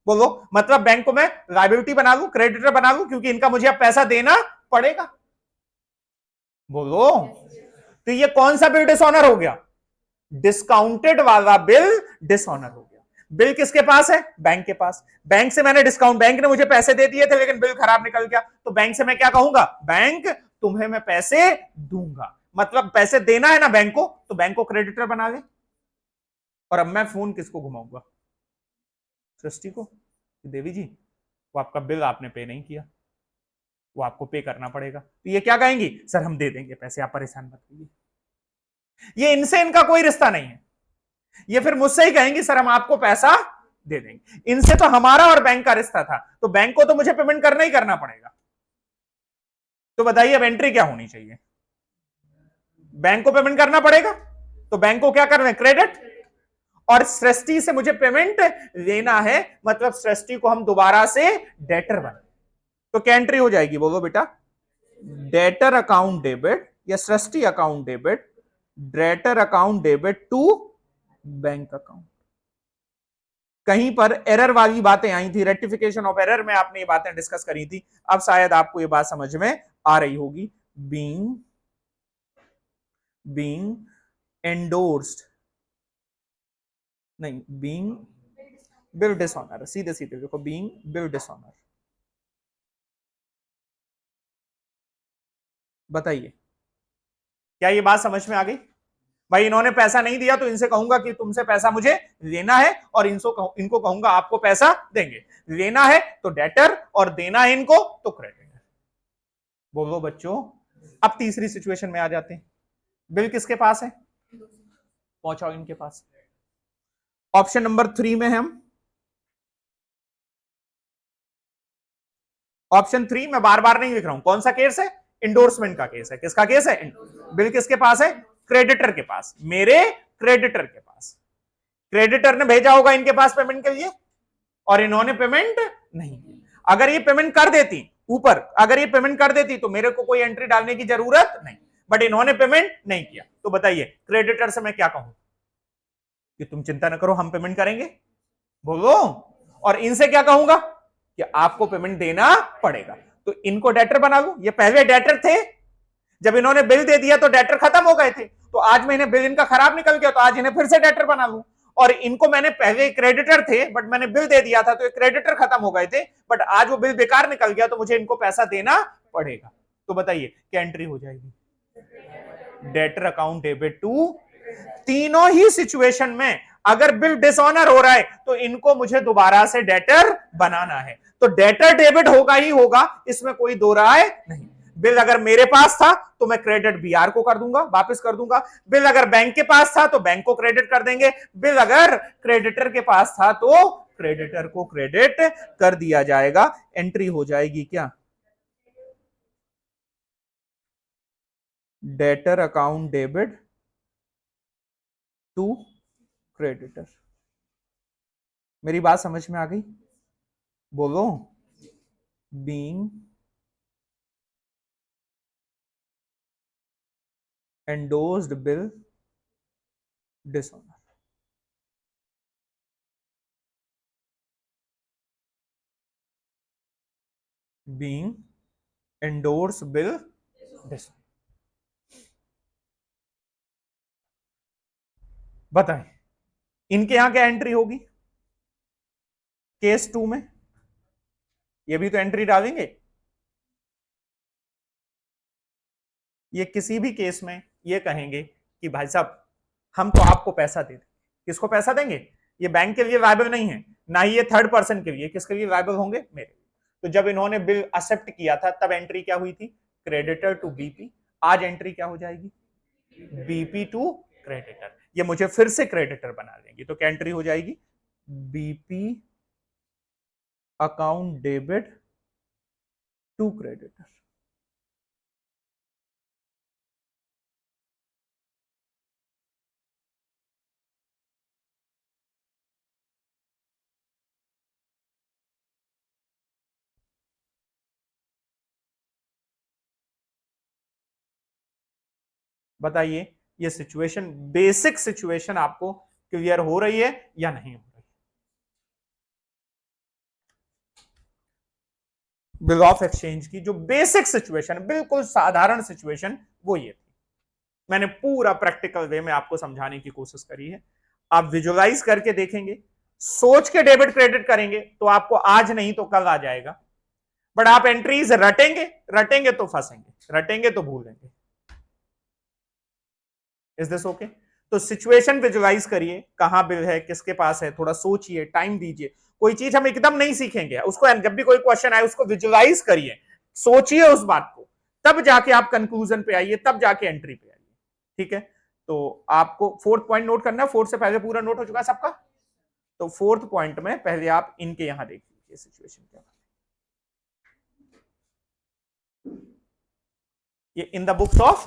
बोलो, मतलब बैंक को मैं लायबिलिटी बना लूं, क्रेडिटर बना लूं, क्योंकि इनका मुझे अब पैसा देना पड़ेगा। बोलो, तो ये कौन सा बिल डिसऑनर हो गया, डिस्काउंटेड वाला बिल डिसऑनर हो गया। बिल किसके पास है? बैंक के पास। बैंक से मैंने डिस्काउंट, बैंक ने मुझे पैसे दे दिए थे लेकिन बिल खराब निकल गया, तो बैंक से मैं क्या कहूंगा? बैंक तुम्हें मैं पैसे दूंगा। मतलब पैसे देना है ना बैंक को, तो बैंक को क्रेडिटर बना ले। और अब मैं फोन किसको घुमाऊंगा? सृष्टि को। देवी जी, वो आपका बिल आपने पे नहीं किया, वो आपको पे करना पड़ेगा। तो ये क्या कहेंगी? सर हम दे देंगे पैसे, आप परेशान मत होइए। ये इनसे इनका कोई रिश्ता नहीं है। ये फिर मुझसे ही कहेंगी सर हम आपको पैसा दे देंगे। इनसे तो हमारा और बैंक का रिश्ता था, तो बैंक को तो मुझे पेमेंट करना ही करना पड़ेगा। तो बताइए अब एंट्री क्या होनी चाहिए? बैंक को पेमेंट करना पड़ेगा, तो बैंक को क्या करना है? क्रेडिट। और सृष्टि से मुझे पेमेंट लेना है, मतलब सृष्टि को हम दोबारा से डेटर बने। तो क्या एंट्री हो जाएगी? बोलो बेटा। डेटर अकाउंट डेबिट या सृष्टि account debit, debtor account debit to bank account. कहीं पर एरर वाली बातें आई थी, रेक्टिफिकेशन ऑफ एरर में आपने ये बातें डिस्कस करी थी, अब शायद आपको ये बात समझ में आ रही होगी। बीइंग एंडोर्स्ड, नहीं, बीइंग बिल डिसऑनर, सीधे सीधे देखो, बीइंग बिल डिसऑनर। बताइए क्या ये बात समझ में आ गई? भाई इन्होंने पैसा नहीं दिया तो इनसे कहूंगा कि तुमसे पैसा मुझे लेना है, और इनको कहूंगा आपको पैसा देंगे। लेना है तो डेटर और देना है इनको तो क्रेडिटर। बोलो बच्चों। अब तीसरी सिचुएशन में आ जाते हैं। बिल किसके पास है? पहुंचाओ इनके पास। ऑप्शन नंबर 3 में हम, ऑप्शन 3 में बार बार नहीं लिख रहा हूं, कौन सा केस है? इंडोर्समेंट का केस है। किसका केस है? बिल किसके पास है? क्रेडिटर के पास, मेरे क्रेडिटर के पास। क्रेडिटर ने भेजा होगा इनके पास पेमेंट के लिए, और इन्होंने पेमेंट नहीं की। अगर ये पेमेंट कर देती ऊपर, अगर ये पेमेंट कर देती तो मेरे को कोई एंट्री डालने की जरूरत नहीं, बट इन्होंने पेमेंट नहीं किया। तो बताइए क्रेडिटर से मैं क्या कहूं? कि तुम चिंता न करो हम पेमेंट करेंगे, बोलो। और इनसे क्या कहूंगा? कि आपको पेमेंट देना पड़ेगा। तो इनको डेटर बना लूं। ये पहले डेटर थे, जब इन्होंने बिल दे दिया तो डेटर खत्म हो गए थे, तो आज मैं इन्हें बिल इनका खराब निकल गया तो आज इन्हें फिर से डेटर बना लूं। और इनको मैंने पहले क्रेडिटर थे बट मैंने बिल दे दिया था तो ये क्रेडिटर खत्म हो गए थे, बट आज वो बिल बेकार निकल गया तो मुझे इनको पैसा देना पड़ेगा। तो बताइए क्या एंट्री हो जाएगी? Debtor account debit to. तीनों ही सिचुएशन में अगर बिल डिसऑनर हो रहा है तो इनको मुझे दोबारा से डेटर बनाना है, तो डेटर डेबिट होगा ही होगा, इसमें कोई दो राय नहीं। बिल अगर मेरे पास था तो मैं क्रेडिट बीआर को कर दूंगा, वापस कर दूंगा। बिल अगर बैंक के पास था तो बैंक को क्रेडिट कर देंगे। बिल अगर क्रेडिटर के पास था तो क्रेडिटर को क्रेडिट कर दिया जाएगा। एंट्री हो जाएगी क्या? Debtor account debit to creditor. मेरी बात समझ में आ गई? बोलो। Being endorsed bill dishonour. Being endorse bill dishonour. बताएं इनके यहां क्या एंट्री होगी? केस 2 में ये भी तो एंट्री डालेंगे। ये किसी भी केस में ये कहेंगे कि भाई साहब हम तो आपको पैसा दे दें। किसको पैसा देंगे? ये बैंक के लिए लायबल नहीं है, ना ही ये थर्ड पर्सन के लिए। किसके लिए लायबल होंगे? मेरे। तो जब इन्होंने बिल एक्सेप्ट किया था तब एंट्री क्या हुई थी? Creditor to BP. आज एंट्री क्या हो जाएगी? BP to creditor. ये मुझे फिर से क्रेडिटर बना देंगी, तो क्या एंट्री हो जाएगी? BP account debit to creditor. बताइए ये सिचुएशन, बेसिक सिचुएशन आपको क्लियर हो रही है या नहीं हो रही? बिल ऑफ एक्सचेंज की जो बेसिक सिचुएशन, बिल्कुल साधारण सिचुएशन, वो ये थी। मैंने पूरा प्रैक्टिकल वे में आपको समझाने की कोशिश करी है। आप विजुअलाइज करके देखेंगे सोच के डेबिट क्रेडिट करेंगे तो आपको आज नहीं तो कल आ जाएगा, बट आप एंट्रीज रटेंगे, रटेंगे तो फंसेंगे, रटेंगे तो भूलेंगे। Is this okay? तो सिचुएशन विजुलाइज करिए, कहां बिल है, किसके पास है, थोड़ा सोचिए, टाइम दीजिए। कोई चीज हम एकदम नहीं सीखेंगे, उसको जब भी कोई क्वेश्चन आए उसको विजुलाइज करिए, सोचिए उस बात को, तब जाके आप कंक्लूजन पे आइए, तब जाके एंट्री पे आइए। ठीक है? तो आपको फोर्थ पॉइंट नोट करना है, फोर्थ से पहले पूरा नोट हो चुका है सबका? तो फोर्थ पॉइंट में पहले आप इनके यहां देख लीजिए सिचुएशन क्या। ये इन the books of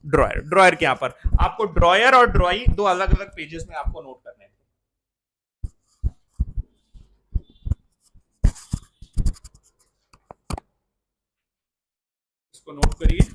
dryer, dryer के यहां पर आपको ड्रॉयर और ड्रॉई दो अलग अलग पेजेस में आपको नोट करने थे। इसको नोट करिए।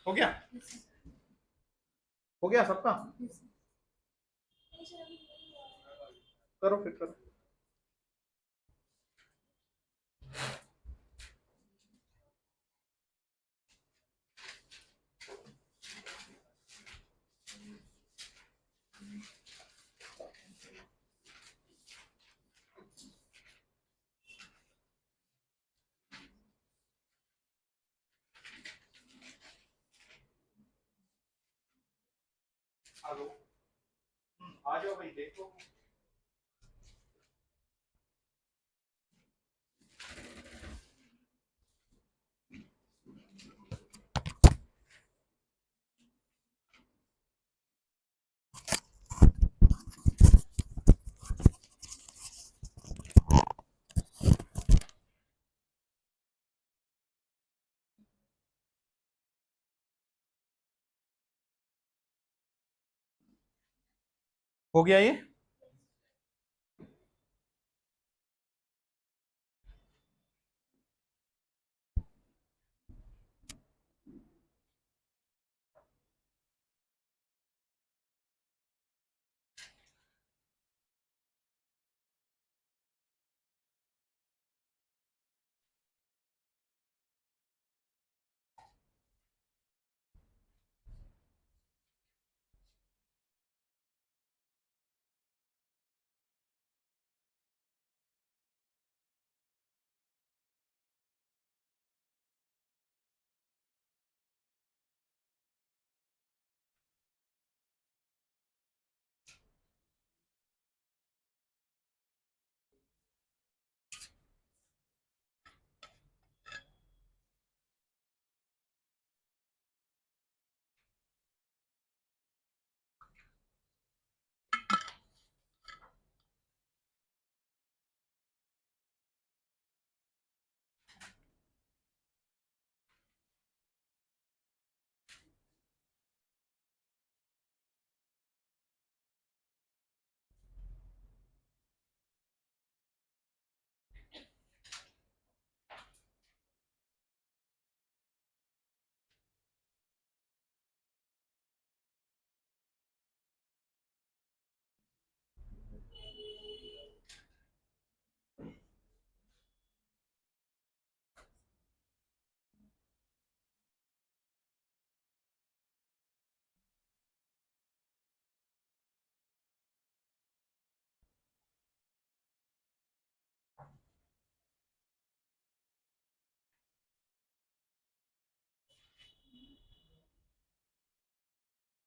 हो गया? हो गया सबका? करो फिर करो। आ जाओ, आ जाओ भाई, देखो। हो गया ये?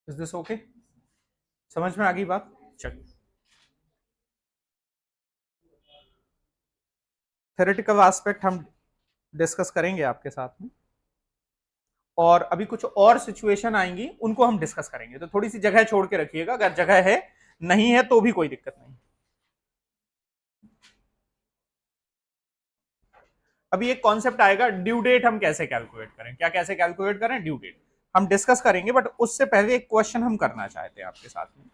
Is this okay? समझ में आ गई बात? चलिए, थ्योरेटिकल एस्पेक्ट हम डिस्कस करेंगे आपके साथ में, और अभी कुछ और सिचुएशन आएंगी उनको हम डिस्कस करेंगे, तो थोड़ी सी जगह छोड़ के रखिएगा, अगर जगह है नहीं है तो भी कोई दिक्कत नहीं। अभी एक कॉन्सेप्ट आएगा, ड्यू डेट हम कैसे कैलकुलेट करें, क्या कैसे कैलकुलेट करें ड्यू डेट, हम डिस्कस करेंगे, बट उससे पहले एक क्वेश्चन हम करना चाहते हैं आपके साथ में।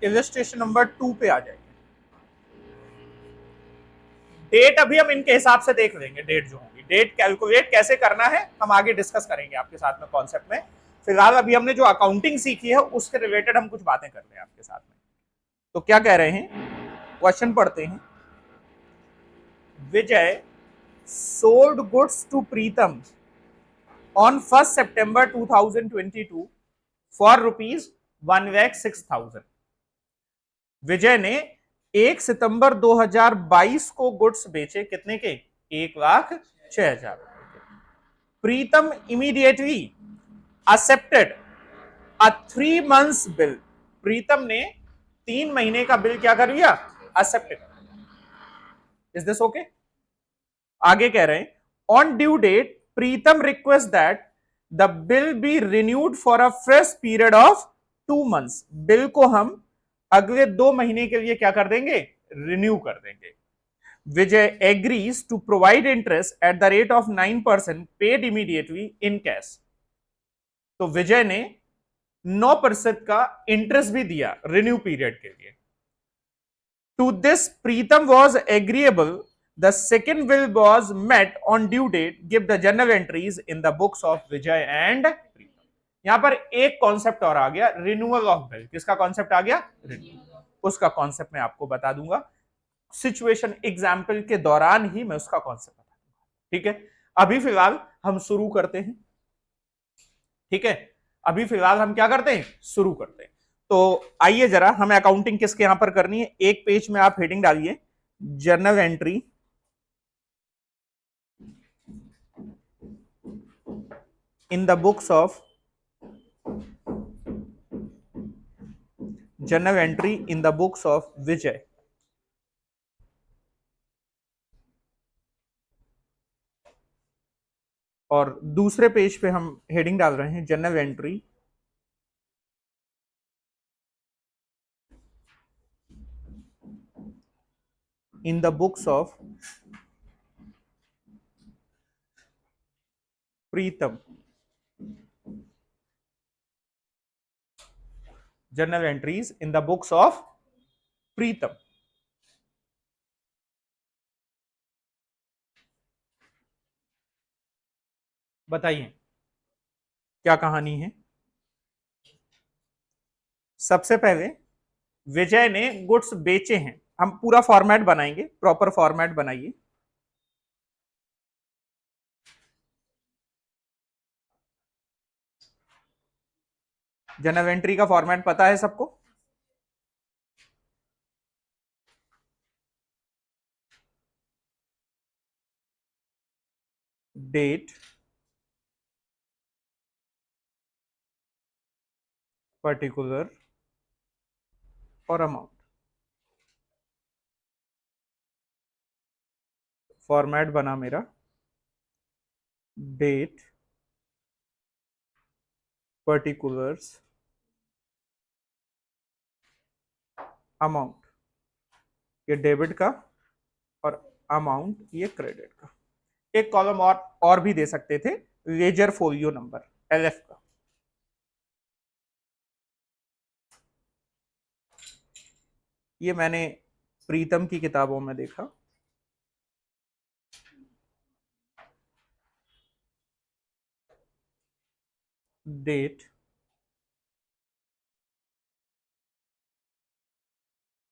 इलस्ट्रेशन नंबर 2 पे आ जाएंगे। डेट अभी हम इनके हिसाब से देख लेंगे, डेट जो होगी, डेट कैलकुलेट कैसे करना है हम आगे डिस्कस करेंगे आपके साथ में कॉन्सेप्ट में। फिलहाल अभी हमने जो अकाउंटिंग सीखी है उसके रिलेटेड हम कुछ बातें कर रहे हैं आपके साथ में। तो क्या कह रहे हैं, क्वेश्चन पढ़ते हैं। Vijay sold goods to Pritam on 1 September 2022 for ₹1,06,000। Vijay ने 1 सितंबर 2022 को गुड्स बेचे, कितने के? 1,06,000। Pritam immediately accepted a 3 months bill. Pritam ने 3 महीने का बिल क्या कर लिया? एक्सेप्ट। Is this okay? आगे कह रहे हैं on due date Pritam request that the bill be renewed for a fresh period of 2 months। Bill को हम अगले 2 महीने के लिए क्या कर देंगे? रिन्यू कर देंगे। Vijay agrees to provide interest at the rate of 9% paid immediately in cash. तो विजय ने 9% का इंटरेस्ट भी दिया रिन्यू पीरियड के लिए। To this Pritam was agreeable. The second bill was met on due date. Give the general entries in the books of Vijay and Pritam. यहां पर एक कॉन्सेप्ट और आ गया, रिन्यूअल ऑफ बिल। किसका कॉन्सेप्ट आ गया? रिन्यूअल। उसका कॉन्सेप्ट मैं आपको बता दूंगा सिचुएशन एग्जाम्पल के दौरान ही, मैं उसका कॉन्सेप्ट बता दूंगा। ठीक है, अभी फिलहाल हम शुरू करते हैं। ठीक है, अभी फिलहाल हम क्या करते हैं? शुरू करते हैं। तो आइए जरा, हमें अकाउंटिंग किसके यहां पर करनी है, एक पेज में आप हेडिंग डालिए, journal entry in the books of, journal entry in the books of Vijay. और दूसरे पेज पे हम हेडिंग डाल रहे हैं, journal entry in the books of Pritam. Journal entries in the books of Pritam. बताइए क्या कहानी है। सबसे पहले विजय ने गुड्स बेचे हैं, हम पूरा फॉर्मेट बनाएंगे, प्रॉपर फॉर्मेट बनाइए। जर्नल एंट्री का फॉर्मेट पता है सबको? डेट, पर्टिकुलर और अमाउंट। फॉर्मेट बना मेरा, डेट, पर्टिकुलर्स, अमाउंट। ये डेबिट का और अमाउंट ये क्रेडिट का। एक कॉलम और भी दे सकते थे, लेजर फोलियो नंबर, एलएफ का। ये मैंने प्रीतम की किताबों में देखा। Date,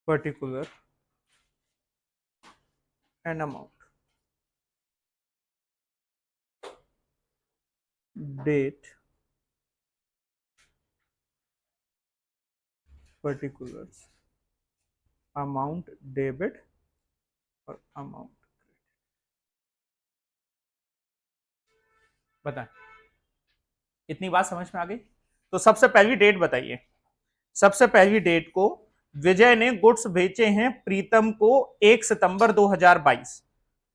particular and amount. Date, particulars, amount debit और अमाउंट, बताएं। इतनी बात समझ में आ गई? तो सबसे पहली डेट बताइए। सबसे पहली डेट को विजय ने गुड्स बेचे हैं प्रीतम को 1 सितंबर 2022।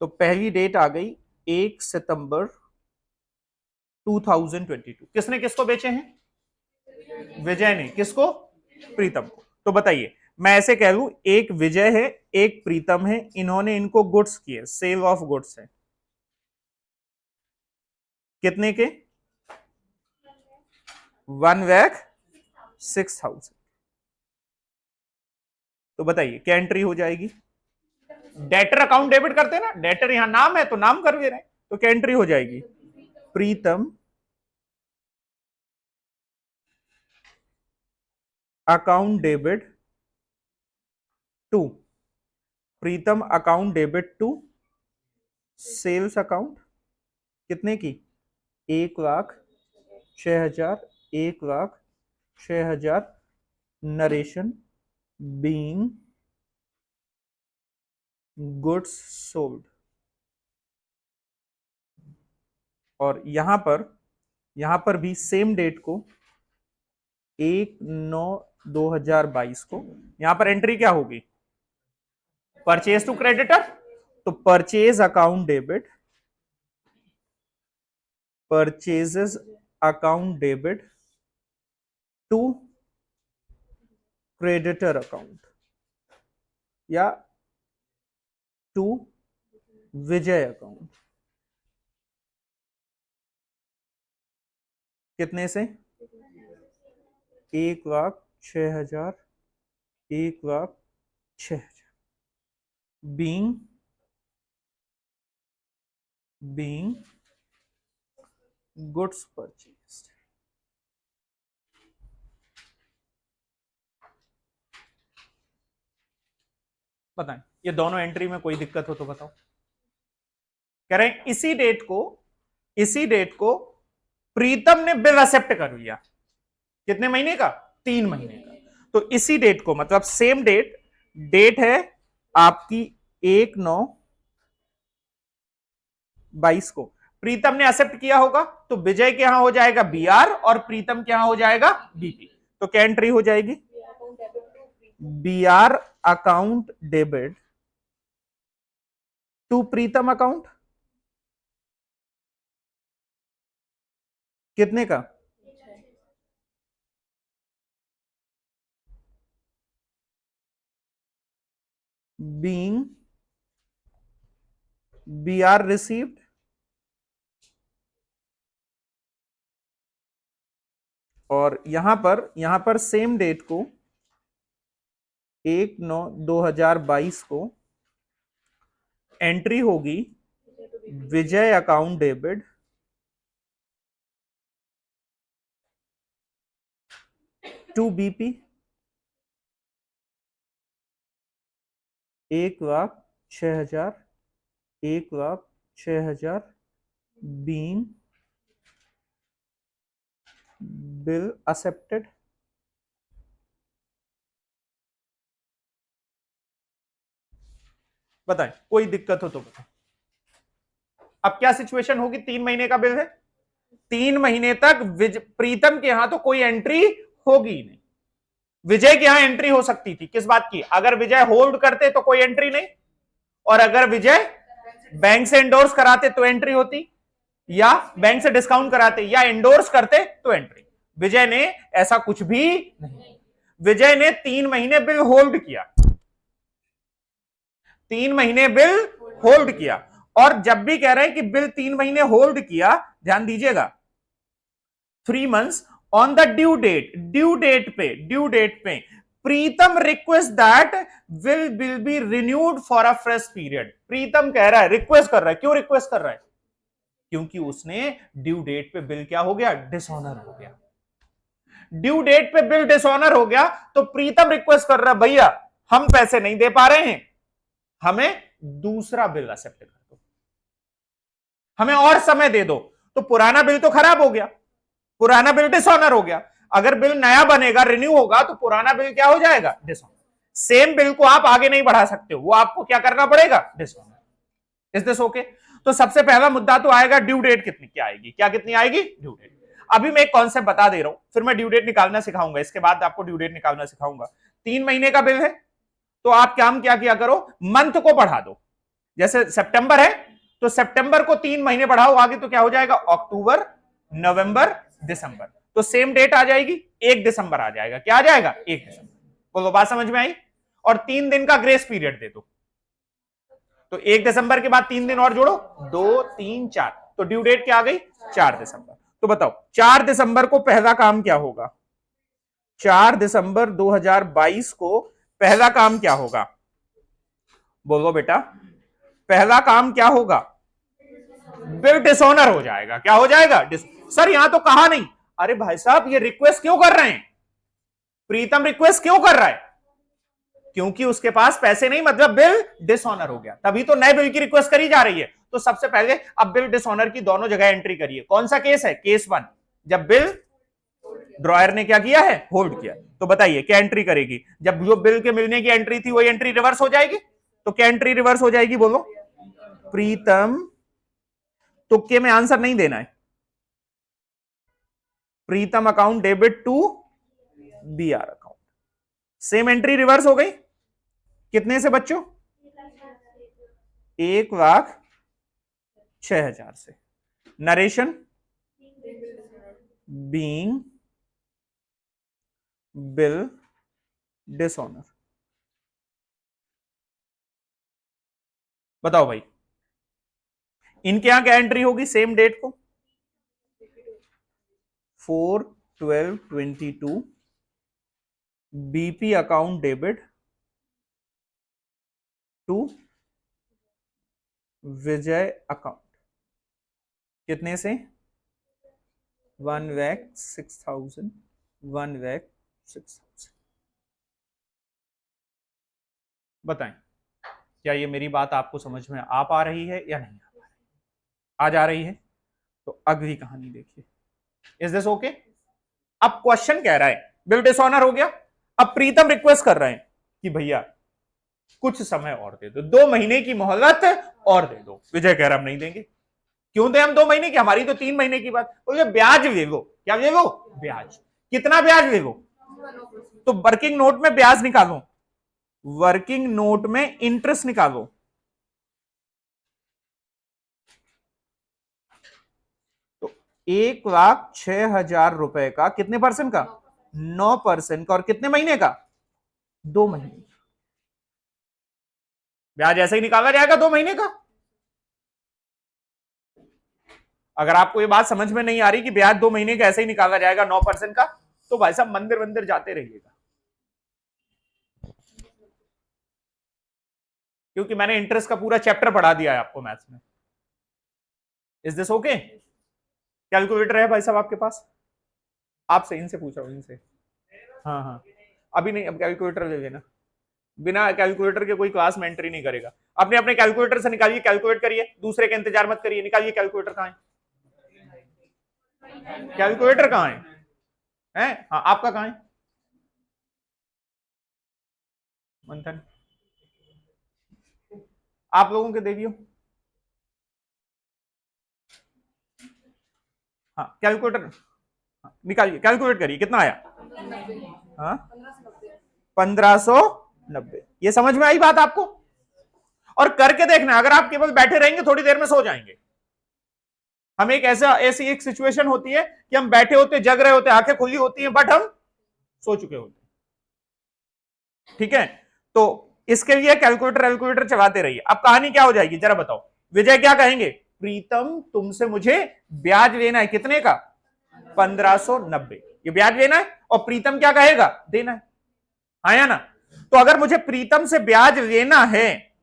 तो पहली डेट आ गई 1 सितंबर 2022। किसने किसको बेचे हैं? विजय ने किसको? प्रीतम को। तो बताइए, मैं ऐसे कह लूं, एक विजय है, एक प्रीतम है, इन्होंने इनको गुड्स किए, सेल ऑफ गुड्स है, कितने के? 1,06,000। तो बताइए क्या एंट्री हो जाएगी? डेटर अकाउंट डेबिट करते हैं ना, डेटर यहां नाम है तो नाम कर दे रहे हैं, तो क्या एंट्री हो जाएगी? Pritam account debit to, Pritam account debit to sales account, कितने की? 1,06,000, 1,06,000, नरेशन बीइंग गुड्स सोल्ड। और यहां पर भी सेम डेट को 1/9/2022 को यहां पर एंट्री क्या होगी? परचेज टू क्रेडिटर, तो purchase account debit, purchases account debit to creditor account या टू विजय अकाउंट, कितने से? 1,06,000, 1,06,000, being गुड्स परचेज। बताएं, ये दोनों एंट्री में कोई दिक्कत हो तो बताओ। कह रहे हैं इसी डेट को प्रीतम ने बिल एक्सेप्ट कर लिया, कितने महीने का? 3 महीने का। तो इसी डेट को, मतलब सेम डेट है आपकी 1/9/22 को प्रीतम ने एक्सेप्ट किया होगा, तो विजय के यहां हो जाएगा बीआर और प्रीतम के यहां हो जाएगा बीपी। तो क्या एंट्री हो जाएगी? BR account debit to Pritam account, कितने का? बीइंग बीआर रिसीव्ड, और यहां पर सेम डेट को 1/9/2022 को एंट्री होगी Vijay account debit to BP 1,06,000, 1,06,000, being bill accepted. बताएं, कोई दिक्कत हो तो बताएं। अब क्या सिचुएशन होगी? 3 महीने का बिल है, 3 महीने तक प्रीतम के यहां तो कोई एंट्री होगी नहीं, विजय के यहां एंट्री हो सकती थी। किस बात की? अगर विजय होल्ड करते तो कोई एंट्री नहीं, और अगर विजय बैंक से एंडोर्स कराते तो एंट्री होती, या बैंक से डिस्काउंट कराते या एंडोर्स करते तो एंट्री। विजय ने ऐसा कुछ भी नहीं, विजय ने 3 महीने बिल होल्ड किया, 3 महीने बिल होल्ड किया। और जब भी कह रहे हैं कि बिल 3 महीने होल्ड किया, ध्यान दीजिएगा, 3 months on the due date पे Pritam request that will be renewed for a fresh period. Pritam कह रहा है, रिक्वेस्ट कर रहा है। क्यों रिक्वेस्ट कर रहा है? क्योंकि उसने ड्यू डेट पे बिल क्या हो गया? डिसऑनर हो गया। ड्यू डेट पे बिल डिसऑनर हो गया, तो प्रीतम रिक्वेस्ट कर रहा है, भैया हम पैसे नहीं दे पा रहे हैं, हमें दूसरा बिल एक्सेप्ट कर दो, हमें और समय दे दो। तो पुराना बिल तो खराब हो गया, पुराना बिल डिसऑनर हो गया, अगर बिल नया बनेगा, रिन्यू होगा, तो पुराना बिल क्या हो जाएगा? डिसऑनर। सेम बिल को आप आगे नहीं बढ़ा सकते हो, वो आपको क्या करना पड़ेगा? डिसऑनर। Is this okay? तो सबसे पहला मुद्दा तो आएगा ड्यू डेट कितनी क्या आएगी, क्या कितनी आएगी? Due date. अभी मैं एक कॉन्सेप्ट बता दे रहा हूं, फिर मैं ड्यू डेट निकालना सिखाऊंगा, इसके बाद आपको ड्यू डेट निकालना सिखाऊंगा। 3 महीने का बिल है, तो आप काम क्या किया करो, मंथ को बढ़ा दो। जैसे सितंबर है, तो सितंबर को 3 महीने बढ़ाओ आगे, तो क्या हो जाएगा? अक्टूबर, नवंबर, दिसंबर। तो सेम डेट आ जाएगी, 1 दिसंबर आ जाएगा। क्या आ जाएगा? 1 दिसंबर। बोलो, बात समझ में आई? और 3 दिन का ग्रेस पीरियड दे दो। तो 1 दिसंबर के बाद 3 दिन और जोड़ो, 2, 3, 4, तो ड्यू डेट क्या आ गई? 4 दिसंबर। तो बताओ 4 दिसंबर को पहला काम क्या होगा? 4 दिसंबर 2022 को पहला काम क्या होगा? बोलो बेटा, पहला काम क्या होगा? बिल डिसऑनर हो जाएगा। क्या हो जाएगा? सर यहां तो कहा नहीं। अरे भाई साहब, ये रिक्वेस्ट क्यों कर रहे हैं? प्रीतम रिक्वेस्ट क्यों कर रहा है? क्योंकि उसके पास पैसे नहीं, मतलब बिल डिसऑनर हो गया, तभी तो नए बिल की रिक्वेस्ट करी जा रही है। तो सबसे पहले अब बिल डिसऑनर की दोनों जगह एंट्री करिए। कौन सा केस है? केस 1, जब बिल ड्रॉयर ने क्या किया है? होल्ड किया। तो बताइए क्या एंट्री करेगी? जब जो बिल के मिलने की एंट्री थी वही एंट्री रिवर्स हो जाएगी। तो क्या एंट्री रिवर्स हो जाएगी? बोलो। प्रीतम, तुक्के में आंसर नहीं देना है। Pritam account debit to B R account. Same entry reverse हो गई। कितने से बच्चों? 1,06,000 से। Narration being bill dishonour. बताओ भाई, इनके यहां क्या एंट्री होगी सेम डेट को? 4/12/22 BP account debit to Vijay account. कितने से? 1,06,000, 1,06,000। बताएं, क्या ये मेरी बात आपको समझ में आ पा रही है या नहीं आ पा रही? आ जा रही है? तो अगली कहानी देखिए। Is this okay? अब क्वेश्चन कह रहा है बिल डिसऑनर हो गया, अब प्रीतम रिक्वेस्ट कर रहे हैं कि भैया कुछ समय और दे दो, 2 महीने की मोहलत और दे दो। विजय कह रहा हम नहीं देंगे। क्यों दे हम 2 महीने की? हमारी तो 3 महीने की बात। बोले ब्याज ले लो। क्या ले लो? ब्याज। कितना ब्याज ले लो? तो वर्किंग नोट में ब्याज निकालो, वर्किंग नोट में इंटरेस्ट निकालो। तो 1,06,000 का कितने परसेंट का? 9% का। और कितने महीने का? 2 महीने। ब्याज ऐसे ही निकाला जाएगा 2 महीने का। अगर आपको ये बात समझ में नहीं आ रही कि ब्याज 2 महीने का ऐसे ही निकाला जाएगा 9% का, तो भाई साहब मंदिर मंदिर जाते रहिएगा, क्योंकि मैंने इंटरेस्ट का पूरा चैप्टर पढ़ा दिया है आपको मैथ्स में। Is this okay? कैलकुलेटर है भाई साहब आपके पास? आपसे इनसे पूछ रहा हूं, इनसे। हाँ हाँ, अभी नहीं, अब कैलकुलेटर ले लेना। बिना कैलकुलेटर के कोई क्लास में एंट्री नहीं करेगा। अपने अपने कैलकुलेटर से निकालिए, कैलकुलेट करिए, दूसरे का इंतजार मत करिए, निकालिए। कैलकुलेटर कहां है? कैलकुलेटर कहां है? हाँ, आपका कहां है? मंथन, आप लोगों के देखियो। हाँ, कैलकुलेटर। हाँ, निकालिए, कैलकुलेट करिए, कितना आया? हाँ, 1590। ये समझ में आई बात आपको? और करके देखना, अगर आप केवल बैठे रहेंगे थोड़ी देर में सो जाएंगे। हम एक ऐसी एक सिचुएशन होती है कि हम बैठे होते, जग रहे होते, आंखें खुली होती हैं, बट हम सो चुके होते। ठीक है? तो इसके लिए कैलकुलेटर कैलकुलेटर चलाते रहिए। अब कहानी क्या हो जाएगी जरा बताओ। विजय क्या कहेंगे? प्रीतम, तुमसे मुझे ब्याज लेना है। कितने का? 1590। ये ब्याज लेना है। और प्रीतम क्या कहेगा? देना है। आया ना? तो अगर मुझे प्रीतम से ब्याज लेना है,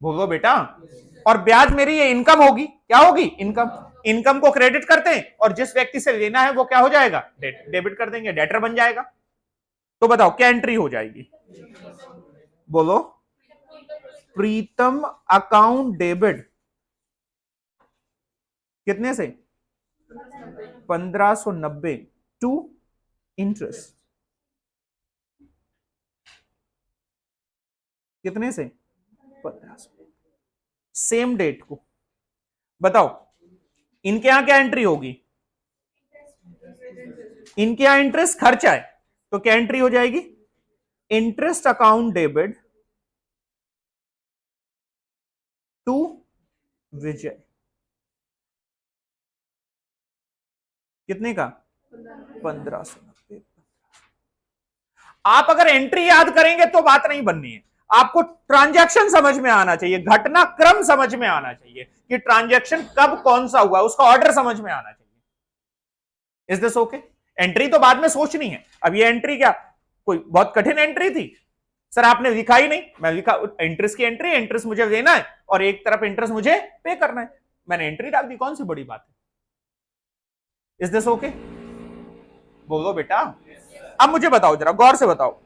बोलो बेटा, और ब्याज मेरी ये इनकम होगी। क्या होगी? इनकम। इनकम को क्रेडिट करते हैं, और जिस व्यक्ति से लेना है वो क्या हो जाएगा? डेबिट कर देंगे, डेटर बन जाएगा। तो बताओ क्या एंट्री हो जाएगी? बोलो। प्रीतम अकाउंट डेबिट कितने से? 1590 टू इंटरेस्ट। कितने से? 1500। सेम डेट को। बताओ इनके यहां क्या एंट्री होगी? इनके यहां इंटरेस्ट खर्चा है, तो क्या एंट्री हो जाएगी? इंटरेस्ट अकाउंट डेबिट टू विजय। कितने का? 1590। आप अगर एंट्री याद करेंगे तो बात नहीं बननी है, आपको ट्रांजैक्शन समझ में आना चाहिए, घटनाक्रम समझ में आना चाहिए कि ट्रांजैक्शन कब कौन सा हुआ, उसका ऑर्डर समझ में आना चाहिए। Is this okay? एंट्री तो बाद में सोचनी है, अब ये एंट्री क्या कोई बहुत कठिन एंट्री थी? सर आपने लिखा ही नहीं। मैं लिखा इंटरेस्ट की एंट्री, इंटरेस्ट मुझे देना है और एक तरफ इंटरेस्ट मुझे पे करना है, मैंने एंट्री डाल दी, कौन सी बड़ी बात है? Is this okay? बोलो बेटा। अब मुझे बताओ, जरा गौर से बताओ,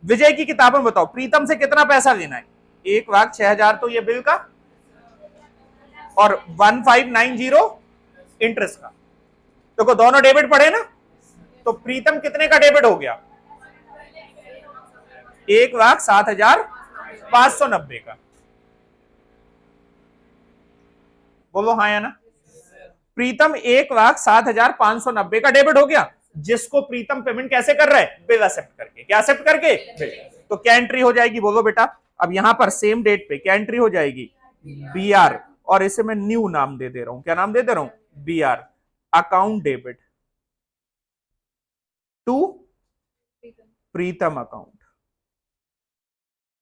विजय की किताब में बताओ प्रीतम से कितना पैसा लेना है? 1,06,000 तो ये बिल का, और 1590 इंटरेस्ट का। देखो दोनों डेबिट पड़े ना, तो प्रीतम कितने का डेबिट हो गया? 1,07,590 का। बोलो हाँ या ना। प्रीतम 1,07,590 का डेबिट हो गया, जिसको प्रीतम पेमेंट कैसे कर रहा है? बिल एक्सेप्ट करके। क्या एक्सेप्ट करके? बिल। तो क्या एंट्री हो जाएगी? बोलो बेटा। अब यहां पर सेम डेट पे क्या एंट्री हो जाएगी? बी आर, और इसे मैं न्यू नाम दे दे रहा हूं। क्या नाम दे दे रहा हूं? B R, account debit to Pritam account.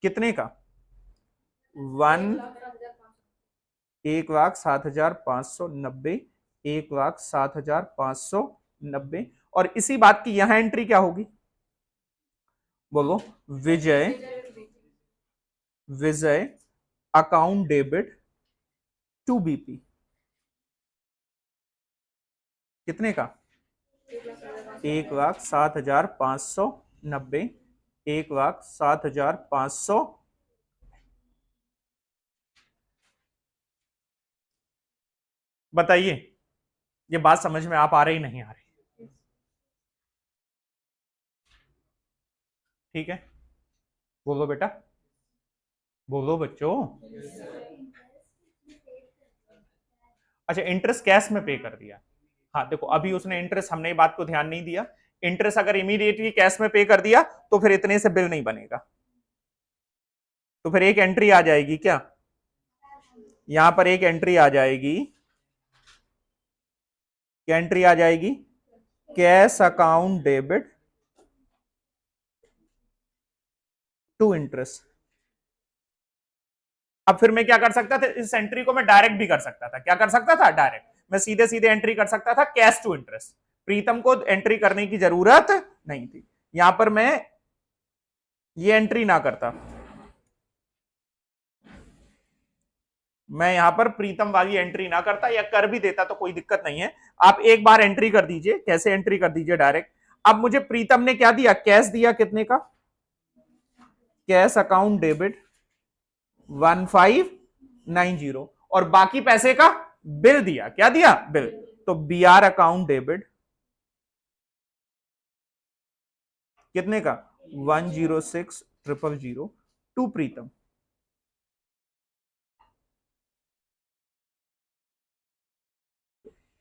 कितने का? 1,07,590, 1,07,590। और इसी बात की यहां एंट्री क्या होगी? बोलो। विजय, विजय अकाउंट डेबिट टू बीपी। कितने का? 1,07,590, 1,07,500। बताइए ये बात समझ में आप आ रही नहीं आ रही? ठीक है, बोलो बेटा, बोलो बच्चों। अच्छा इंटरेस्ट कैश में पे कर दिया। हाँ देखो अभी उसने इंटरेस्ट, हमने ये बात को ध्यान नहीं दिया, इंटरेस्ट अगर इमीडिएटली कैश में पे कर दिया तो फिर इतने से बिल नहीं बनेगा, तो फिर एक एंट्री आ जाएगी। क्या यहां पर एक एंट्री आ जाएगी? क्या एंट्री आ जाएगी? Cash account debit to interest. अब फिर मैं क्या कर सकता था? इस एंट्री को मैं डायरेक्ट भी कर सकता था। क्या कर सकता था? डायरेक्ट मैं सीधे सीधे एंट्री कर सकता था, कैश टू इंटरेस्ट। प्रीतम को एंट्री करने की जरूरत नहीं थी। यहां पर मैं ये एंट्री ना करता, मैं यहां पर प्रीतम वाली एंट्री ना करता, या कर भी देता तो कोई दिक्कत नहीं है। आप एक बार एंट्री कर दीजिए। कैसे एंट्री कर दीजिए? डायरेक्ट। अब मुझे प्रीतम ने क्या दिया? कैश दिया। कितने का? कैश अकाउंट डेबिट 1590, और बाकी पैसे का बिल दिया। क्या दिया? बिल। तो बी आर अकाउंट डेबिट कितने का? 106,000 टू प्रीतम।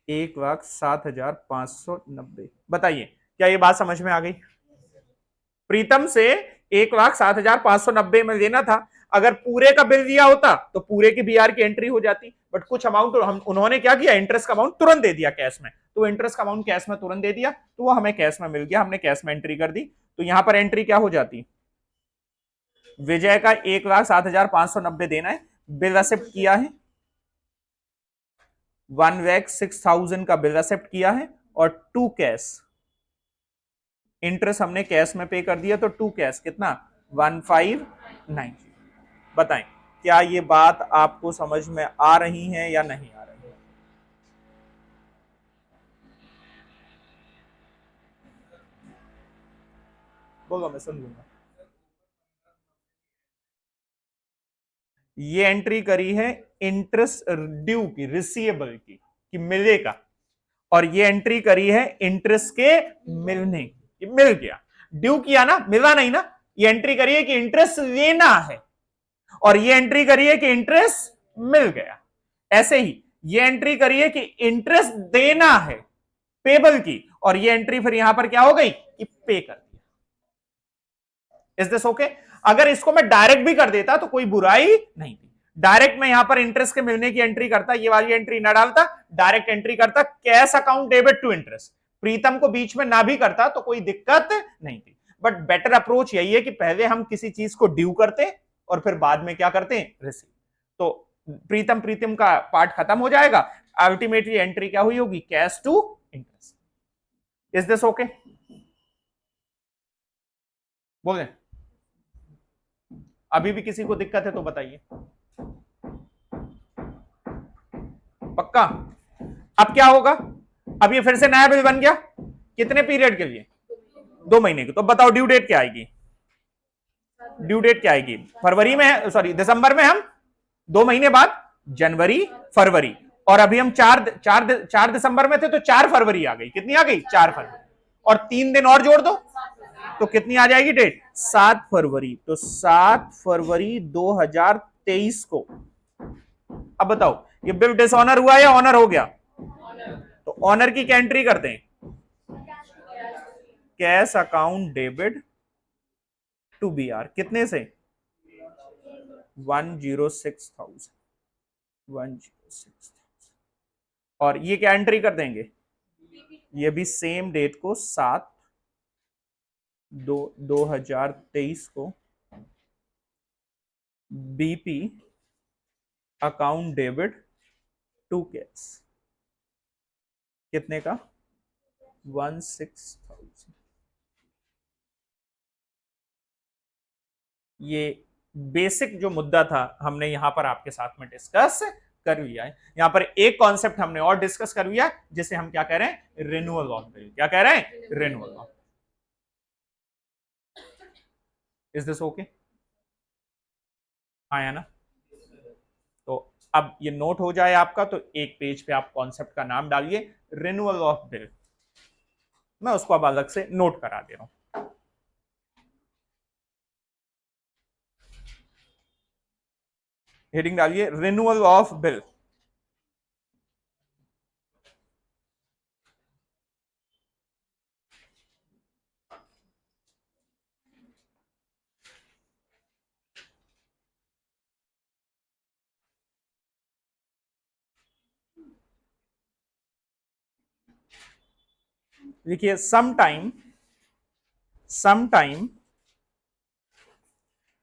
1,07,590। बताइए क्या ये बात समझ में आ गई? प्रीतम से 1,07,590 में लेना था। अगर पूरे का बिल दिया होता तो पूरे की बीआर की एंट्री हो जाती, बट कुछ अमाउंट हम उन्होंने क्या किया? इंटरेस्ट का अमाउंट तुरंत दे दिया कैश में, तो इंटरेस्ट का अमाउंट कैश में तुरंत दे दिया, तो वो हमें कैश में मिल गया, हमने कैश में एंट्री कर दी। तो यहां पर एंट्री क्या हो जाती? विजय का 1,07,590 देना है, बिल एक्सेप्ट किया है, 1,06,000 का बिल एक्सेप्ट किया है, और टू कैश इंटरेस्ट हमने कैश में पे कर दिया, तो टू कैश कितना? 1590। बताएं क्या ये बात आपको समझ में आ रही है या नहीं आ रही है? बोलो मैं सुन लूंगा। ये एंट्री करी है इंटरेस्ट ड्यू की, रिसीवेबल की, कि मिलेगा, और ये एंट्री करी है इंटरेस्ट के मिलने की, मिल गया, ड्यू किया ना, मिला नहीं ना, ये एंट्री करी है कि इंटरेस्ट लेना है, और ये एंट्री करी है कि इंटरेस्ट मिल गया। ऐसे ही ये एंट्री करी है कि इंटरेस्ट देना है पेबल की, और ये एंट्री फिर यहां पर क्या हो गई कि पे कर दिया। Is this okay? अगर इसको मैं डायरेक्ट भी कर देता तो कोई बुराई नहीं थी। डायरेक्ट मैं यहां पर इंटरेस्ट के मिलने की एंट्री करता, ये वाली एंट्री ना डालता, डायरेक्ट एंट्री करता cash account debit to interest, Pritam को बीच में ना भी करता तो कोई दिक्कत नहीं थी। बट बेटर अप्रोच यही है कि पहले हम किसी चीज को ड्यू करते और फिर बाद में क्या करते हैं, रिसीव। तो प्रीतम प्रीतम का पार्ट खत्म हो जाएगा, अल्टीमेटली एंट्री क्या हुई होगी, cash to interest. Is this okay? बोले अभी भी किसी को दिक्कत है तो बताइए। पक्का? अब क्या होगा, अब ये फिर से नया बिल बन गया, कितने पीरियड के लिए, 2 महीने की। तो बताओ ड्यू डेट क्या आएगी, ड्यू डेट क्या आएगी, फरवरी में, सॉरी दिसंबर में, हम 2 महीने बाद जनवरी फरवरी, और अभी हम 4 दिसंबर में थे तो 4 फरवरी आ गई, कितनी आ गई, 4 फरवरी, और 3 दिन और जोड़ दो तो कितनी आ जाएगी डेट, 7 फरवरी। तो 7 फरवरी 2023 को। अब बताओ ये बिल डिसऑनर हुआ या ऑनर हो गया, तो ऑनर की क्या एंट्री करते हैं, cash account debit to B R, कितने से, 106,000, 106,000, और ये क्या एंट्री कर देंगे, ये भी सेम डेट को 7/2/2023 को BP account debit to cash, कितने का, 16,000। ये बेसिक जो मुद्दा था हमने यहां पर आपके साथ में डिस्कस कर लिया है। यहां पर एक कॉन्सेप्ट हमने और डिस्कस कर लिया जिसे हम क्या कह रहे हैं, रिन्यूअल ऑफ बिल। क्या कह रहे हैं, renewal of. Is this okay? आया ना? तो अब ये नोट हो जाए आपका, तो एक पेज पे आप कॉन्सेप्ट का नाम डालिए, रिन्यूअल ऑफ बिल। मैं उसको अब अलग से नोट करा दे रहा हूं। हेडिंग डालिए रिन्यूअल ऑफ बिल। देखिए sometime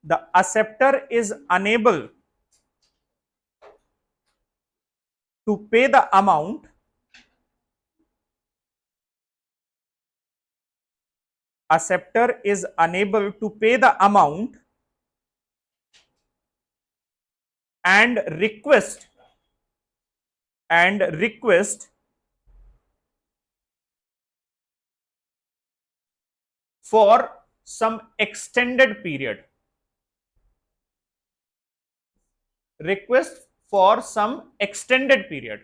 the acceptor is unable to pay the amount acceptor is unable to pay the amount and request for some extended period, request for some extended period,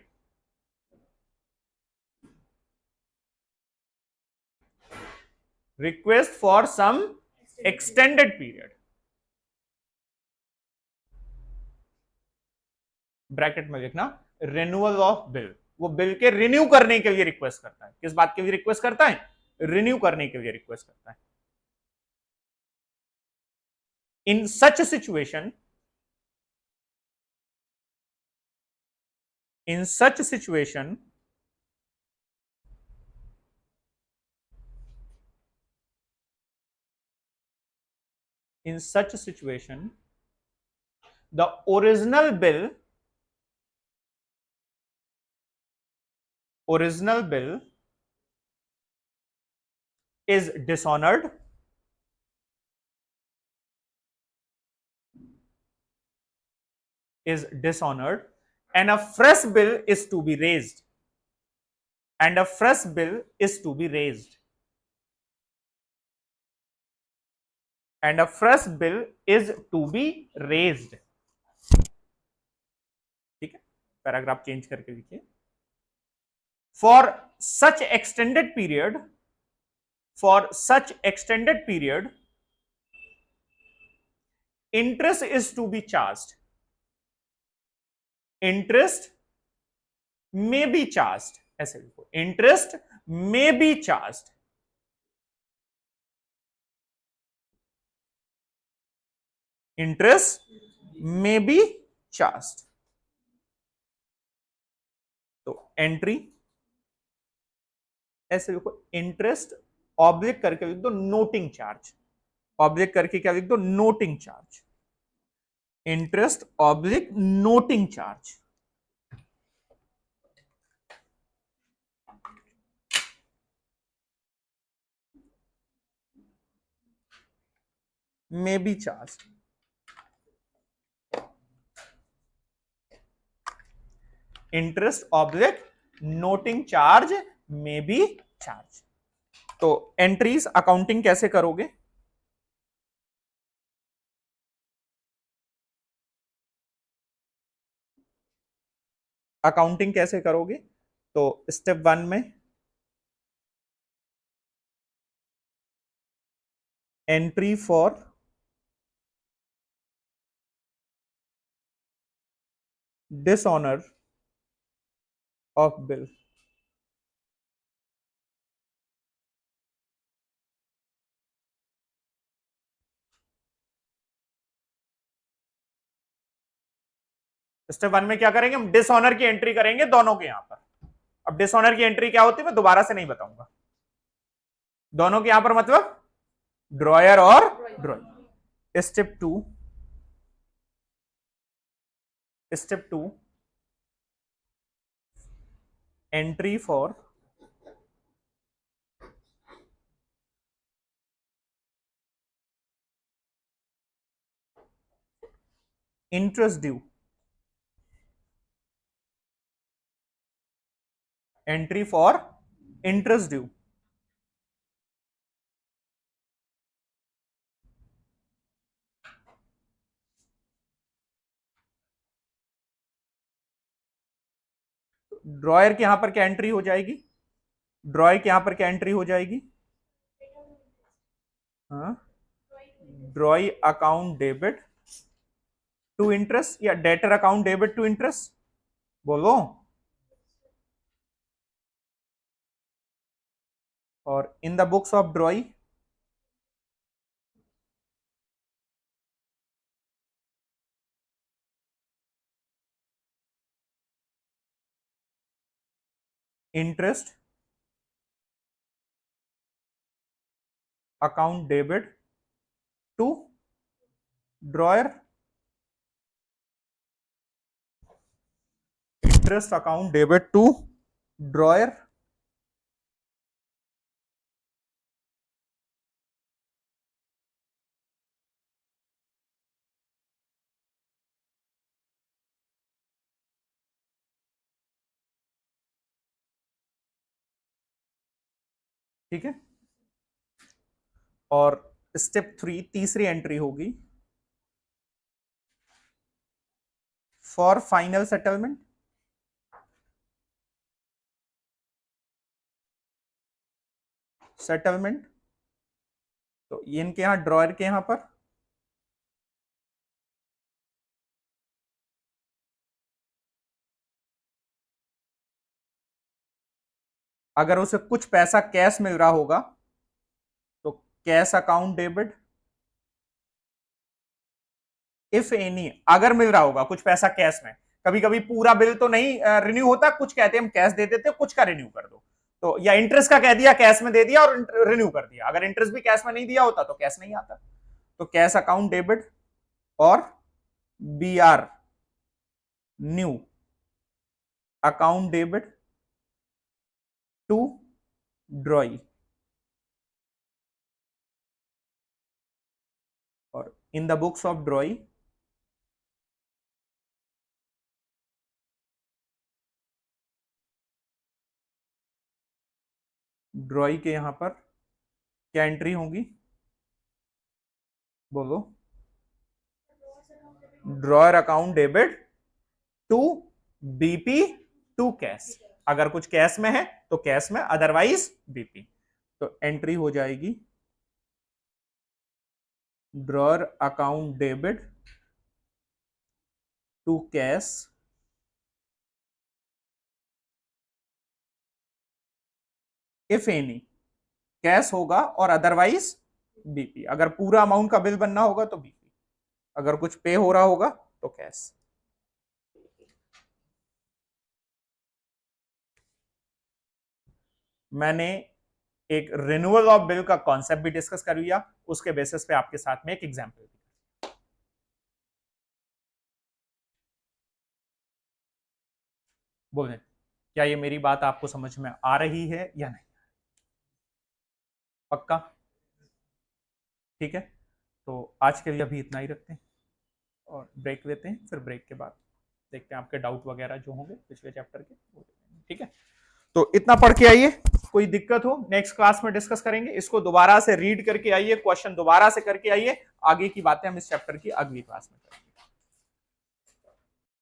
request for some extended period, bracket में लिखना renewal of bill. वो bill के renew करने के लिए request करता है। किस बात के लिए रिक्वेस्ट करता है, रिन्यू करने के लिए रिक्वेस्ट करता है। In such situation, in such situation the original bill is dishonored and a fresh bill is to be raised, and a fresh bill is to be raised, and a fresh bill is to be raised। ठीक है, paragraph change करके लिखिए। For such extended period, for such extended period, interest is to be charged. Interest may be charged. ऐसे लिखो, interest may be charged. Interest may be charged. तो entry ऐसे लिखो, interest oblique करके लिख दो नोटिंग चार्ज. ऑब्लिक करके क्या लिख दो, noting charge. Interest oblique noting charge. may be charged. Interest oblique noting charge may be charged. तो एंट्रीज अकाउंटिंग कैसे करोगे? अकाउंटिंग कैसे करोगे? तो स्टेप 1 में entry for dishonour of bill. Step 1 में क्या करेंगे, हम डिसऑनर की एंट्री करेंगे दोनों के यहां पर. अब डिसऑनर की एंट्री क्या होती है मैं दोबारा से नहीं बताऊंगा. दोनों के यहां पर मतलब ड्रॉयर और drawing. Step 2 entry for interest due. Entry for interest due. Dryer के यहां पर क्या एंट्री हो जाएगी? ड्रॉयर के यहां पर क्या एंट्री हो जाएगी? हाँ, drawee account debit to interest या debtor account debit to interest, बोलो. और in the books of drawee interest account debit to drawer. Interest account debit to drawer. ठीक है. और स्टेप 3 तीसरी एंट्री होगी फॉर फाइनल सेटलमेंट. सेटलमेंट तो ये इनके यहां ड्रॉयर के यहां पर अगर उसे कुछ पैसा कैश मिल रहा होगा तो cash account debit. If any, अगर मिल रहा होगा कुछ पैसा कैश में. कभी कभी पूरा बिल तो नहीं रिन्यू होता, कुछ कहते हैं हम कैश दे देते, कुछ का रिन्यू कर दो. तो या इंटरेस्ट का कह दिया कैश में दे दिया और रिन्यू कर दिया. अगर इंटरेस्ट भी कैश में नहीं दिया होता तो कैश नहीं आता. तो कैश अकाउंट डेबिट और B R new account debit to drawee. और in the books of drawee drawee के यहां पर क्या एंट्री होगी, बोलो. Drawer account debit to BP to cash. अगर कुछ कैश में है तो कैश में, अदरवाइज बीपी। तो एंट्री हो जाएगी drawer account debit to cash if any, cash होगा और अदरवाइज बीपी। अगर पूरा अमाउंट का बिल बनना होगा तो बीपी, अगर कुछ पे हो रहा होगा तो कैश। मैंने एक रिन्यूअल ऑफ बिल का कॉन्सेप्ट भी डिस्कस कर लिया, उसके बेसिस पे आपके साथ में एक एग्जांपल भी। बोलें, क्या ये मेरी बात आपको समझ में आ रही है या नहीं? पक्का? ठीक है, तो आज के लिए अभी इतना ही रखते हैं और ब्रेक लेते हैं, फिर ब्रेक के बाद देखते हैं आपके डाउट वगैरह जो होंगे पिछले चैप्टर के। ठीक है, तो इतना पढ़ के आइए, कोई दिक्कत हो नेक्स्ट क्लास में डिस्कस करेंगे। इसको दोबारा से रीड करके आइए, क्वेश्चन दोबारा से करके आइए, आगे की बातें हम इस चैप्टर की अगली क्लास में करेंगे।